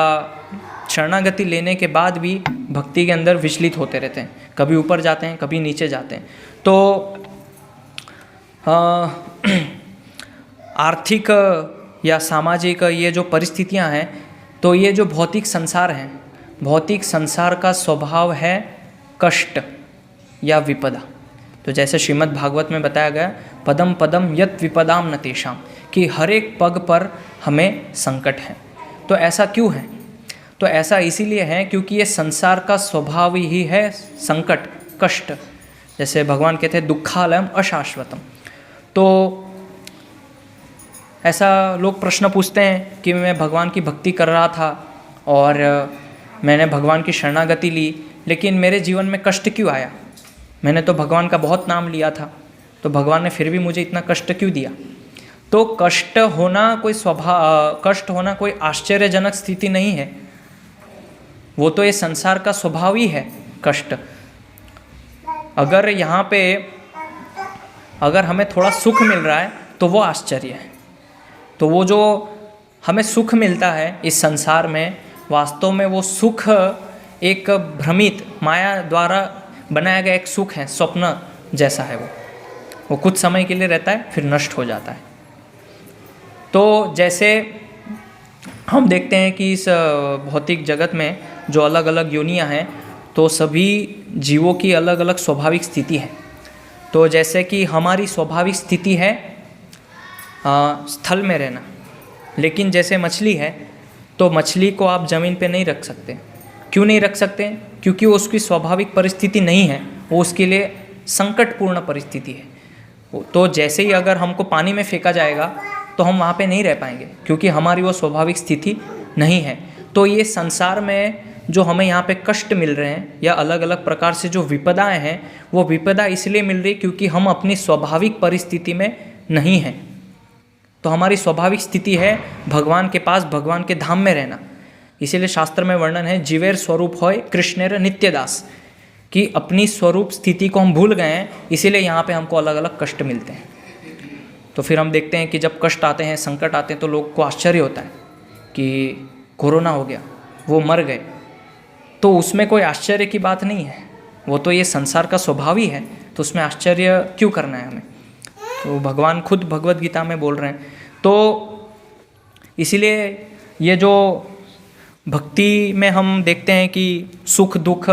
शरणागति लेने के बाद भी भक्ति के अंदर विचलित होते रहते हैं, कभी ऊपर जाते हैं, कभी नीचे जाते हैं। तो आर्थिक या सामाजिक ये जो परिस्थितियां हैं, तो ये जो भौतिक संसार हैं, भौतिक संसार का स्वभाव है कष्ट या विपदा। तो जैसे श्रीमद् भागवत में बताया गया, पदम पदम यत विपदाम न तेषाम, कि हर एक पग पर हमें संकट है। तो ऐसा क्यों है? तो ऐसा इसीलिए है क्योंकि ये संसार का स्वभाव ही है संकट, कष्ट। जैसे भगवान कहते हैं दुखालयम अशाश्वतम। तो ऐसा लोग प्रश्न पूछते हैं कि मैं भगवान की भक्ति कर रहा था और मैंने भगवान की शरणागति ली, लेकिन मेरे जीवन में कष्ट क्यों आया? मैंने तो भगवान का बहुत नाम लिया था, तो भगवान ने फिर भी मुझे इतना कष्ट क्यों दिया? तो कष्ट होना कोई आश्चर्यजनक स्थिति नहीं है, वो तो ये संसार का स्वभाव ही है कष्ट। अगर यहाँ पे अगर हमें थोड़ा सुख मिल रहा है तो वो आश्चर्य है। तो वो जो हमें सुख मिलता है इस संसार में, वास्तव में वो सुख एक भ्रमित माया द्वारा बनाया गया एक सुख है, स्वप्न जैसा है। वो कुछ समय के लिए रहता है, फिर नष्ट हो जाता है। तो जैसे हम देखते हैं कि इस भौतिक जगत में जो अलग अलग योनियां हैं, तो सभी जीवों की अलग अलग स्वाभाविक स्थिति है। तो जैसे कि हमारी स्वाभाविक स्थिति है स्थल में रहना, लेकिन जैसे मछली है तो मछली को आप ज़मीन पे नहीं रख सकते। क्यों नहीं रख सकते? क्योंकि वो उसकी स्वाभाविक परिस्थिति नहीं है, वो उसके लिए संकटपूर्ण परिस्थिति है। तो जैसे ही अगर हमको पानी में फेंका जाएगा तो हम वहाँ पे नहीं रह पाएंगे, क्योंकि हमारी वो स्वाभाविक स्थिति नहीं है। तो ये संसार में जो हमें यहाँ पे कष्ट मिल रहे हैं या अलग अलग प्रकार से जो विपदाएं हैं, वो विपदा इसलिए मिल रही क्योंकि हम अपनी स्वाभाविक परिस्थिति में नहीं हैं। तो हमारी स्वाभाविक स्थिति है भगवान के पास, भगवान के धाम में रहना। इसीलिए शास्त्र में वर्णन है जीवेर स्वरूप होय कृष्णेर नित्यदास, कि अपनी स्वरूप स्थिति को हम भूल गए हैं, इसीलिए यहाँ पे हमको अलग अलग कष्ट मिलते हैं। तो फिर हम देखते हैं कि जब कष्ट आते हैं, संकट आते हैं, तो लोग को आश्चर्य होता है कि कोरोना हो गया, वो मर गए। तो उसमें कोई आश्चर्य की बात नहीं है, वो तो ये संसार का स्वभाव ही है, तो उसमें आश्चर्य क्यों करना है हमें? तो भगवान खुद भगवत गीता में बोल रहे हैं। तो इसीलिए ये जो भक्ति में हम देखते हैं कि सुख दुख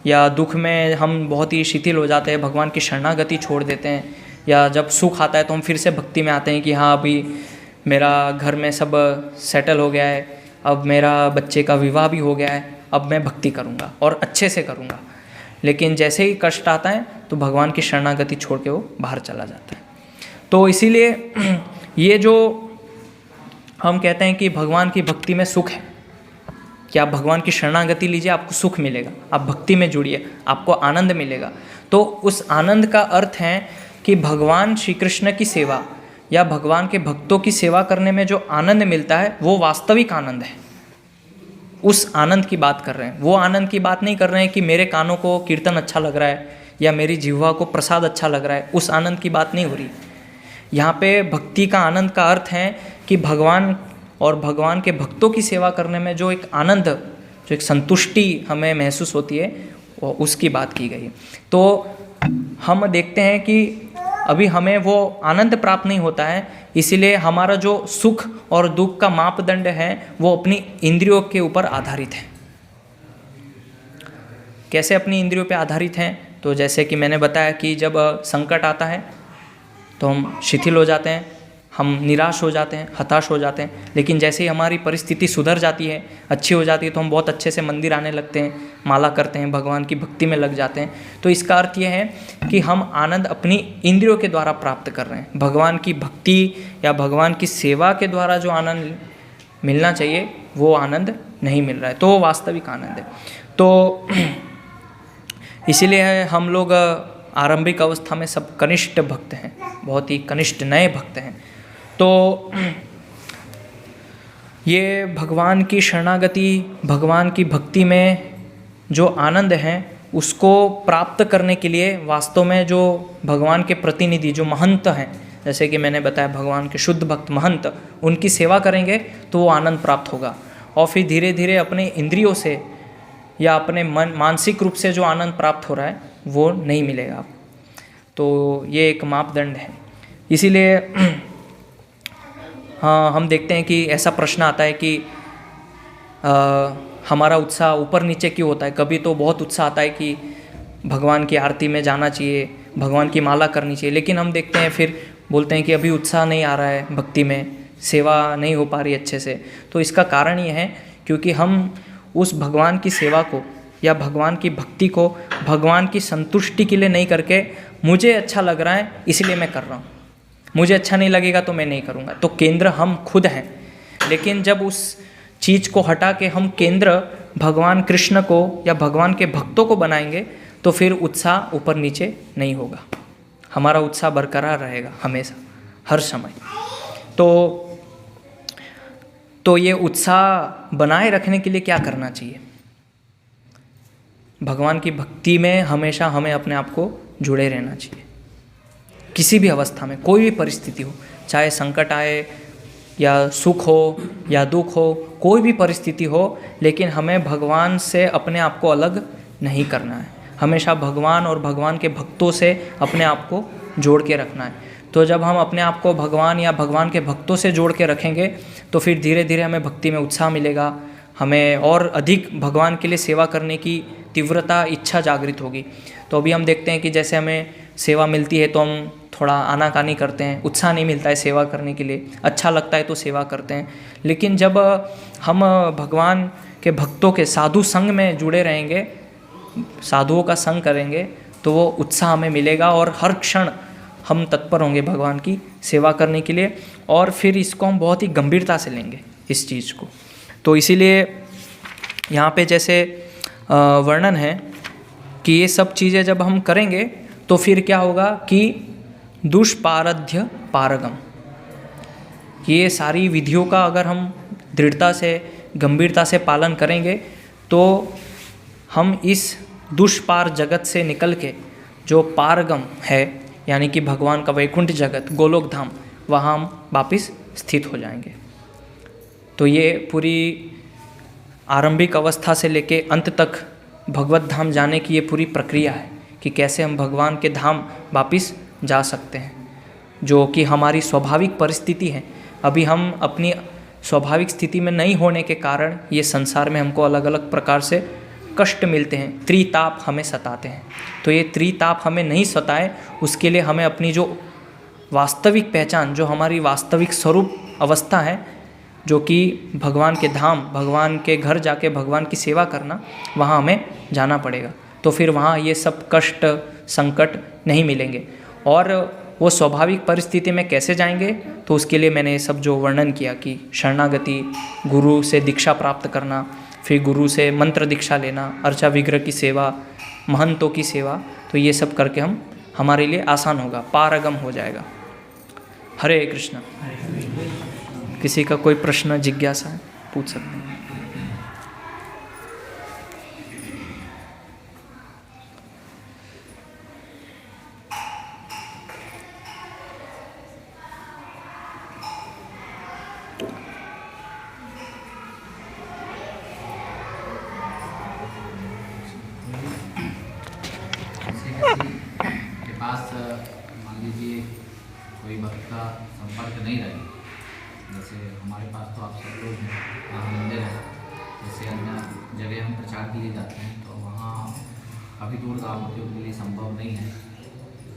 या दुख में हम बहुत ही शिथिल हो जाते हैं, भगवान की शरणागति छोड़ देते हैं, या जब सुख आता है तो हम फिर से भक्ति में आते हैं कि हाँ अभी मेरा घर में सब सेटल हो गया है, अब मेरा बच्चे का विवाह भी हो गया है, अब मैं भक्ति करूँगा और अच्छे से करूँगा। लेकिन जैसे ही कष्ट आता है तो भगवान की शरणागति छोड़ के वो बाहर चला जाता है। तो इसीलिए ये जो हम कहते हैं कि भगवान की भक्ति में सुख है, कि आप भगवान की शरणागति लीजिए, आपको सुख मिलेगा, आप भक्ति में जुड़िए, आपको आनंद मिलेगा। तो उस आनंद का अर्थ है कि भगवान श्री कृष्ण की सेवा या भगवान के भक्तों की सेवा करने में जो आनंद मिलता है वो वास्तविक आनंद है। उस आनंद की बात कर रहे हैं, वो आनंद की बात नहीं कर रहे हैं कि मेरे कानों को कीर्तन अच्छा लग रहा है या मेरी जिह्वा को प्रसाद अच्छा लग रहा है, उस आनंद की बात नहीं हो रही। यहाँ पे भक्ति का आनंद का अर्थ है कि भगवान और भगवान के भक्तों की सेवा करने में जो एक आनंद, जो एक संतुष्टि हमें महसूस होती है, वो उसकी बात की गई है। तो हम देखते हैं कि अभी हमें वो आनंद प्राप्त नहीं होता है, इसीलिए हमारा जो सुख और दुख का मापदंड है वो अपनी इंद्रियों के ऊपर आधारित है। कैसे अपनी इंद्रियों पे आधारित हैं? तो जैसे कि मैंने बताया कि जब संकट आता है तो हम शिथिल हो जाते हैं, हम निराश हो जाते हैं, हताश हो जाते हैं। लेकिन जैसे ही हमारी परिस्थिति सुधर जाती है, अच्छी हो जाती है, तो हम बहुत अच्छे से मंदिर आने लगते हैं, माला करते हैं, भगवान की भक्ति में लग जाते हैं। तो इसका अर्थ यह है कि हम आनंद अपनी इंद्रियों के द्वारा प्राप्त कर रहे हैं। भगवान की भक्ति या भगवान की सेवा के द्वारा जो आनंद मिलना चाहिए वो आनंद नहीं मिल रहा है, तो वो वास्तविक आनंद है। तो इसीलिए हम लोग आरंभिक अवस्था में सब कनिष्ठ भक्त हैं, बहुत ही कनिष्ठ नए भक्त हैं। तो ये भगवान की शरणागति, भगवान की भक्ति में जो आनंद है उसको प्राप्त करने के लिए वास्तव में जो भगवान के प्रतिनिधि, जो महंत हैं, जैसे कि मैंने बताया भगवान के शुद्ध भक्त महंत, उनकी सेवा करेंगे तो वो आनंद प्राप्त होगा। और फिर धीरे धीरे अपने इंद्रियों से या अपने मानसिक रूप से जो आनंद प्राप्त हो रहा है वो नहीं मिलेगा आपको। तो ये एक मापदंड है। इसीलिए हाँ, हम देखते हैं कि ऐसा प्रश्न आता है कि हमारा उत्साह ऊपर नीचे क्यों होता है। कभी तो बहुत उत्साह आता है कि भगवान की आरती में जाना चाहिए, भगवान की माला करनी चाहिए, लेकिन हम देखते हैं फिर बोलते हैं कि अभी उत्साह नहीं आ रहा है, भक्ति में सेवा नहीं हो पा रही अच्छे से। तो इसका कारण ये है क्योंकि हम उस भगवान की सेवा को या भगवान की भक्ति को भगवान की संतुष्टि के लिए नहीं करके मुझे अच्छा लग रहा है इसलिए मैं कर रहा हूँ, मुझे अच्छा नहीं लगेगा तो मैं नहीं करूँगा। तो केंद्र हम खुद हैं। लेकिन जब उस चीज़ को हटा के हम केंद्र भगवान कृष्ण को या भगवान के भक्तों को बनाएंगे तो फिर उत्साह ऊपर नीचे नहीं होगा, हमारा उत्साह बरकरार रहेगा हमेशा, हर समय। तो ये उत्साह बनाए रखने के लिए क्या करना चाहिए? भगवान की भक्ति में हमेशा हमें अपने आप को जुड़े रहना चाहिए। किसी भी अवस्था में, कोई भी परिस्थिति हो, चाहे संकट आए या सुख हो या दुख हो, कोई भी परिस्थिति हो, लेकिन हमें भगवान से अपने आप को अलग नहीं करना है। हमेशा भगवान और भगवान के भक्तों से अपने आप को जोड़ के रखना है। तो जब हम अपने आप को भगवान या भगवान के भक्तों से जोड़ के रखेंगे तो फिर धीरे धीरे हमें भक्ति में उत्साह मिलेगा, हमें और अधिक भगवान के लिए सेवा करने की तीव्रता, इच्छा जागृत होगी। तो अभी हम देखते हैं कि जैसे हमें सेवा मिलती है तो हम थोड़ा आनाकानी करते हैं, उत्साह नहीं मिलता है सेवा करने के लिए, अच्छा लगता है तो सेवा करते हैं। लेकिन जब हम भगवान के भक्तों के साधु संग में जुड़े रहेंगे, साधुओं का संग करेंगे, तो वो उत्साह हमें मिलेगा और हर क्षण हम तत्पर होंगे भगवान की सेवा करने के लिए। और फिर इसको हम बहुत ही गंभीरता से लेंगे इस चीज़ को। तो इसीलिए यहाँ पे जैसे वर्णन है कि ये सब चीज़ें जब हम करेंगे तो फिर क्या होगा कि दुष्पारध्य पारगम, कि ये सारी विधियों का अगर हम दृढ़ता से, गंभीरता से पालन करेंगे तो हम इस दुष्पार जगत से निकल के जो पारगम है, यानी कि भगवान का वैकुंठ जगत, गोलोक धाम, वहाँ हम वापस स्थित हो जाएंगे। तो ये पूरी आरंभिक अवस्था से लेके अंत तक भगवत धाम जाने की ये पूरी प्रक्रिया है कि कैसे हम भगवान के धाम वापस जा सकते हैं, जो कि हमारी स्वाभाविक परिस्थिति है। अभी हम अपनी स्वाभाविक स्थिति में नहीं होने के कारण ये संसार में हमको अलग अलग प्रकार से कष्ट मिलते हैं, त्रिताप हमें सताते हैं। तो ये त्रिताप हमें नहीं सताए, उसके लिए हमें अपनी जो वास्तविक पहचान, जो हमारी वास्तविक स्वरूप अवस्था है, जो कि भगवान के धाम, भगवान के घर जाके भगवान की सेवा करना, वहाँ हमें जाना पड़ेगा। तो फिर वहाँ ये सब कष्ट, संकट नहीं मिलेंगे। और वो स्वाभाविक परिस्थिति में कैसे जाएंगे, तो उसके लिए मैंने सब जो वर्णन किया कि शरणागति, गुरु से दीक्षा प्राप्त करना, फिर गुरु से मंत्र दीक्षा लेना, अर्चा विग्रह की सेवा, महंतों की सेवा, तो ये सब करके हमारे लिए आसान होगा, पारगम हो जाएगा। हरे कृष्ण। किसी का कोई प्रश्न जिज्ञासा है पूछ सकते हैं। के पास मान लीजिए कोई भक्त का संपर्क नहीं रहे, जैसे हमारे पास तो आप सब लोग हैं, यहाँ मंदिर है, जैसे अन्य जगह हम प्रचार के लिए जाते हैं तो वहाँ काफ़ी दूर दावतियों के लिए संभव नहीं है,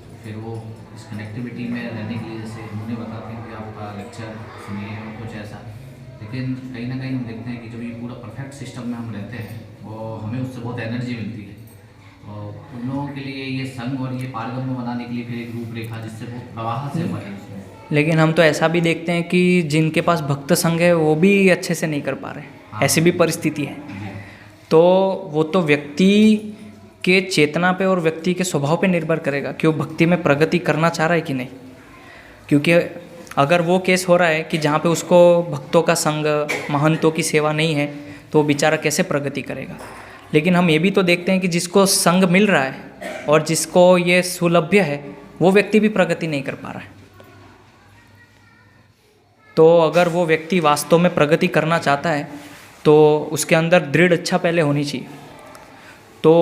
तो फिर वो इस कनेक्टिविटी में रहने के लिए जैसे उन्हें बताते हैं कि आपका लेक्चर सुनिए और कुछ ऐसा, लेकिन कहीं ना कहीं हम देखते हैं कि जब ये पूरा परफेक्ट सिस्टम में हम रहते हैं वो हमें उससे बहुत एनर्जी मिलती है। और उन लोगों के लिए ये संघ और ये पारगम्य बनाने के लिए फिर एक रूपरेखा जिससे वो प्रवाह से बने उसमें। लेकिन हम तो ऐसा भी देखते हैं कि जिनके पास भक्त संघ है वो भी अच्छे से नहीं कर पा रहे, ऐसी भी परिस्थिति है। तो वो तो व्यक्ति के चेतना पे और व्यक्ति के स्वभाव पे निर्भर करेगा कि वो भक्ति में प्रगति करना चाह रहा है कि नहीं। क्योंकि अगर वो केस हो रहा है कि जहाँ पे उसको भक्तों का संग, महंतों की सेवा नहीं है, तो वो बेचारा कैसे प्रगति करेगा। लेकिन हम ये भी तो देखते हैं कि जिसको संग मिल रहा है और जिसको ये सुलभ्य है, वो व्यक्ति भी प्रगति नहीं कर पा रहा है। तो अगर वो व्यक्ति वास्तव में प्रगति करना चाहता है तो उसके अंदर दृढ़ इच्छा पहले होनी चाहिए। तो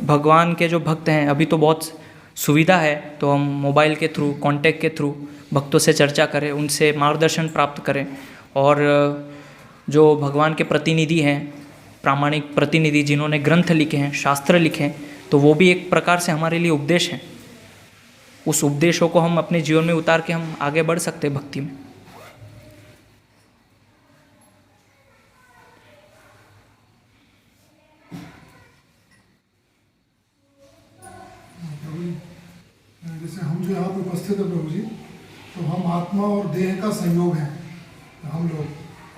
भगवान के जो भक्त हैं, अभी तो बहुत सुविधा है, तो हम मोबाइल के थ्रू, कांटेक्ट के थ्रू भक्तों से चर्चा करें, उनसे मार्गदर्शन प्राप्त करें। और जो भगवान के प्रतिनिधि हैं, प्रामाणिक प्रतिनिधि जिन्होंने ग्रंथ लिखे हैं, शास्त्र लिखे हैं, तो वो भी एक प्रकार से हमारे लिए उपदेश हैं। उस उपदेशों को हम अपने जीवन में उतार के हम आगे बढ़ सकते हैं भक्ति में। जैसे हम जो यहाँ पे उपस्थित है प्रभु जी, तो हम आत्मा और देह का संयोग है हम लोग,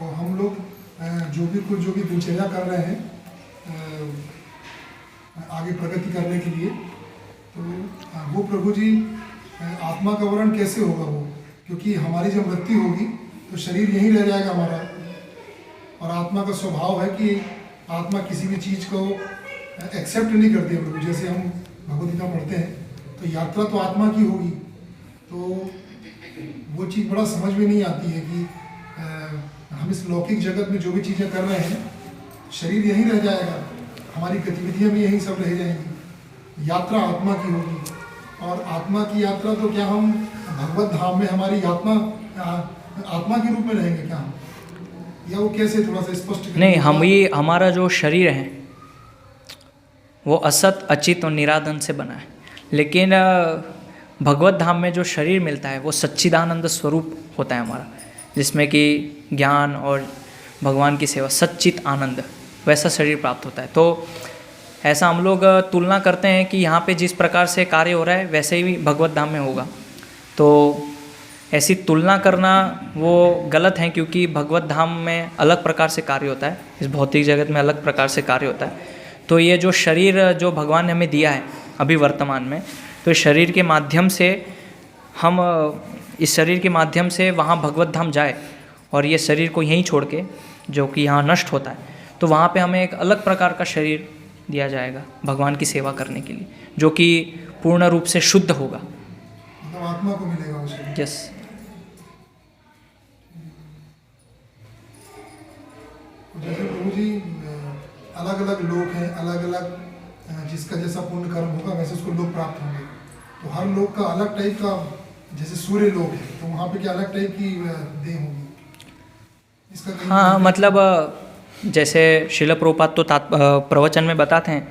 और हम लोग जो भी दिनचर्या कर रहे हैं आगे प्रगति करने के लिए, तो वो प्रभु जी आत्मा का वर्ण कैसे होगा वो, क्योंकि हमारी जब मृत्यु होगी तो शरीर यहीं रह जाएगा हमारा, और आत्मा का स्वभाव है कि आत्मा किसी भी चीज़ को एक्सेप्ट नहीं करती है प्रभु। जैसे हम भगवद गीता पढ़ते हैं तो यात्रा तो आत्मा की होगी, तो वो चीज़ बड़ा समझ में नहीं आती है कि हम इस लौकिक जगत में जो भी चीज़ें कर रहे हैं, शरीर यहीं रह जाएगा, हमारी गतिविधियाँ भी यहीं सब रह जाएंगी, यात्रा आत्मा की होगी। और आत्मा की यात्रा तो क्या हम भगवत धाम में हमारी आत्मा के रूप में रहेंगे क्या हम, या वो कैसे, थोड़ा सा स्पष्ट नहीं, हम ही, हमारा जो शरीर है वो असत, अचित और निरादन से बना है। लेकिन भगवत धाम में जो शरीर मिलता है वो सच्चिदानंद स्वरूप होता है हमारा, जिसमें कि ज्ञान और भगवान की सेवा, सच्चित आनंद, वैसा शरीर प्राप्त होता है। तो ऐसा हम लोग तुलना करते हैं कि यहाँ पे जिस प्रकार से कार्य हो रहा है वैसे ही भगवत धाम में होगा। तो ऐसी तुलना करना वो गलत है, क्योंकि भगवत धाम में अलग प्रकार से कार्य होता है, इस भौतिक जगत में अलग प्रकार से कार्य होता है। तो ये जो शरीर जो भगवान ने हमें दिया है अभी वर्तमान में, तो इस शरीर के माध्यम से हम इस शरीर के माध्यम से वहाँ भगवत धाम जाए, और ये शरीर को यहीं छोड़ के जो कि यहाँ नष्ट होता है, तो वहाँ पे हमें एक अलग प्रकार का शरीर दिया जाएगा भगवान की सेवा करने के लिए, जो कि पूर्ण रूप से शुद्ध होगा। मतलब आत्मा को मिलेगा वो शरीर। यस। जैसे प्रभु जी अलग अलग लोग हैं, अलग अलग जिसका जैसा पुण्य कर्म होगा वैसे उसको लोग प्राप्त होंगे। तो हर लोग का अलग टाइप का, जैसे सूर्य लोग है तो वहाँ पे क्या अलग टाइप की देह होगी इसका? हाँ, मतलब जैसे शिल प्रभुपाद तो प्रवचन में बताते हैं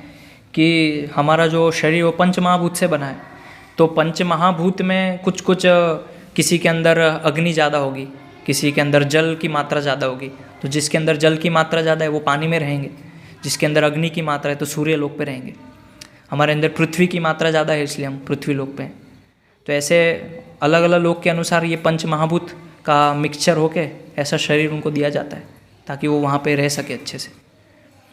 कि हमारा जो शरीर वो पंच महाभूत से बना है। तो पंच महाभूत में कुछ कुछ, किसी के अंदर अग्नि ज़्यादा होगी, किसी के अंदर जल की मात्रा ज़्यादा होगी। तो जिसके अंदर जल की मात्रा ज़्यादा है वो पानी में रहेंगे, जिसके अंदर अग्नि की मात्रा है तो सूर्य लोक पे रहेंगे। हमारे अंदर पृथ्वी की मात्रा ज़्यादा है इसलिए हम पृथ्वी लोक पे हैं। तो ऐसे अलग अलग लोक के अनुसार ये पंच महाभूत का मिक्सचर होके ऐसा शरीर उनको दिया जाता है ताकि वो वहाँ पे रह सके अच्छे से।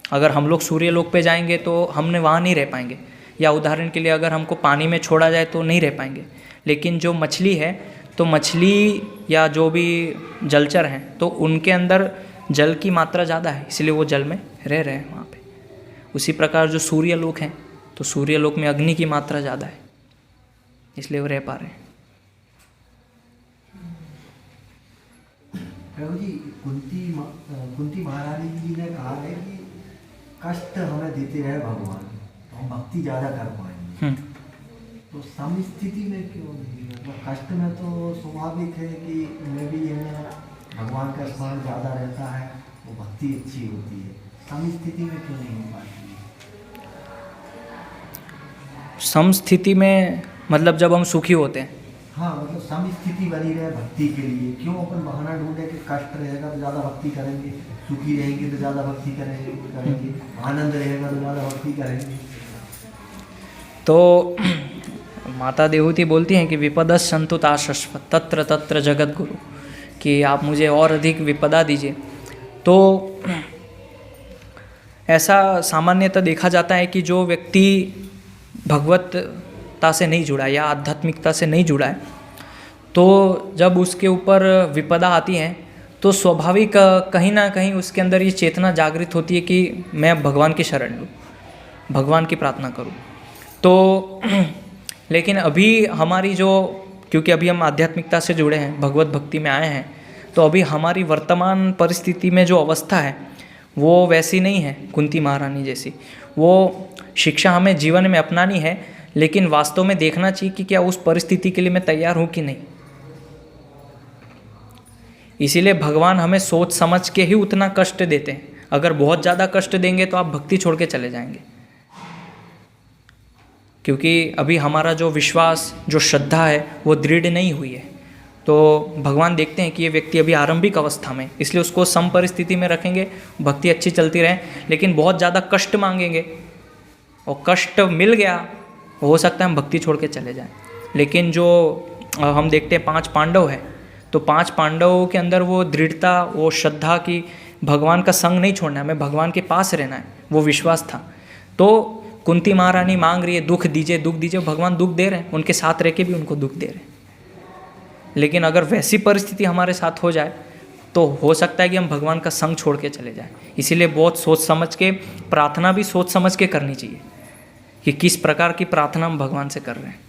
अगर हम लोग सूर्य लोक पे जाएंगे तो हमने वहाँ नहीं रह पाएंगे, या उदाहरण के लिए अगर हमको पानी में छोड़ा जाए तो नहीं रह पाएंगे। लेकिन जो मछली है, तो मछली या जो भी जलचर हैं तो उनके अंदर जल की मात्रा ज़्यादा है, इसलिए वो जल में रह रहे हैं वहाँ पे। उसी प्रकार जो सूर्य लोक हैं तो सूर्य लोक में अग्नि की मात्रा ज़्यादा है, इसलिए वो रह पा रहे हैं। प्रभु जी, कुंती महारानी जी ने कहा है कि कष्ट हमें देते रहे भगवान तो हम भक्ति ज़्यादा कर पाएंगे। तो सम स्थिति में क्यों नहीं? मतलब कष्ट में तो स्वाभाविक है कि उनमें भी भगवान का स्मरण ज़्यादा रहता है, वो भक्ति अच्छी होती है। सम स्थिति में क्यों नहीं हो पाती? सम स्थिति में मतलब जब हम सुखी होते हैं। हाँ, मतलब सम स्थिति बनी रहे भक्ति के लिए। क्यों अपन बहाना ढूंढे कि कष्ट रहेगा तो ज़्यादा भक्ति करेंगे, सुखी रहेंगे तो ज़्यादा भक्ति करेंगे, आनंद रहेगा तो ज़्यादा भक्ति करेंगे। तो माता देहूति बोलती हैं कि विपदस संतुताशस्व तत्र तत्र जगत गुरु, कि आप मुझे और अधिक विपदा दीजिए। तो ऐसा सामान्यतः देखा जाता है कि जो व्यक्ति भगवतता से नहीं जुड़ा या आध्यात्मिकता से नहीं जुड़ा है, तो जब उसके ऊपर विपदा आती हैं तो स्वाभाविक कहीं ना कहीं उसके अंदर ये चेतना जागृत होती है कि मैं भगवान की शरण लूँ, भगवान की प्रार्थना करूँ। तो लेकिन अभी हमारी जो, क्योंकि अभी हम आध्यात्मिकता से जुड़े हैं, भगवत भक्ति में आए हैं, तो अभी हमारी वर्तमान परिस्थिति में जो अवस्था है वो वैसी नहीं है कुंती महारानी जैसी। वो शिक्षा हमें जीवन में अपनानी है, लेकिन वास्तव में देखना चाहिए कि क्या उस परिस्थिति के लिए मैं तैयार हूँ कि नहीं। इसीलिए भगवान हमें सोच समझ के ही उतना कष्ट देते हैं। अगर बहुत ज़्यादा कष्ट देंगे तो आप भक्ति छोड़ के चले जाएंगे, क्योंकि अभी हमारा जो विश्वास, जो श्रद्धा है वो दृढ़ नहीं हुई है। तो भगवान देखते हैं कि ये व्यक्ति अभी आरंभिक अवस्था में, इसलिए उसको सम परिस्थिति में रखेंगे, भक्ति अच्छी चलती रहे। लेकिन बहुत ज़्यादा कष्ट मांगेंगे और कष्ट मिल गया, हो सकता है हम भक्ति छोड़ के चले जाएं। लेकिन जो हम देखते हैं 5 पांडव है, तो 5 पांडवों के अंदर वो दृढ़ता, वो श्रद्धा की भगवान का संग नहीं छोड़ना है, हमें भगवान के पास रहना है, वो विश्वास था। तो कुंती महारानी मांग रही है दुख दीजिए, दुख दीजिए, भगवान दुख दे रहे हैं, उनके साथ रह के भी उनको दुख दे रहे हैं। लेकिन अगर वैसी परिस्थिति हमारे साथ हो जाए तो हो सकता है कि हम भगवान का संग छोड़ के चले जाएं। इसीलिए बहुत सोच समझ के, प्रार्थना भी सोच समझ के करनी चाहिए कि किस प्रकार की प्रार्थना हम भगवान से कर रहे हैं।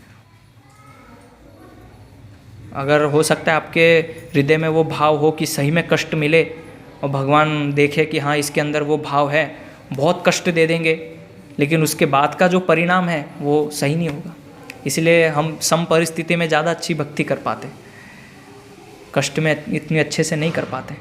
अगर हो सकता है आपके हृदय में वो भाव हो कि सही में कष्ट मिले और भगवान देखे कि हाँ इसके अंदर वो भाव है, बहुत कष्ट दे देंगे, लेकिन उसके बाद का जो परिणाम है वो सही नहीं होगा। इसलिए हम सम परिस्थिति में ज़्यादा अच्छी भक्ति कर पाते, कष्ट में इतनी अच्छे से नहीं कर पाते।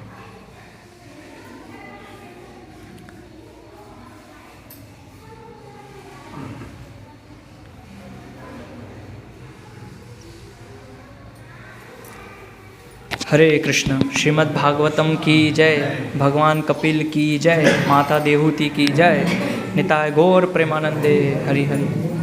हरे कृष्ण। श्रीमद् भागवतम की जय, भगवान कपिल की जय, माता देहूति की जय, निताय गौर प्रेमानंदे। हरि हरि।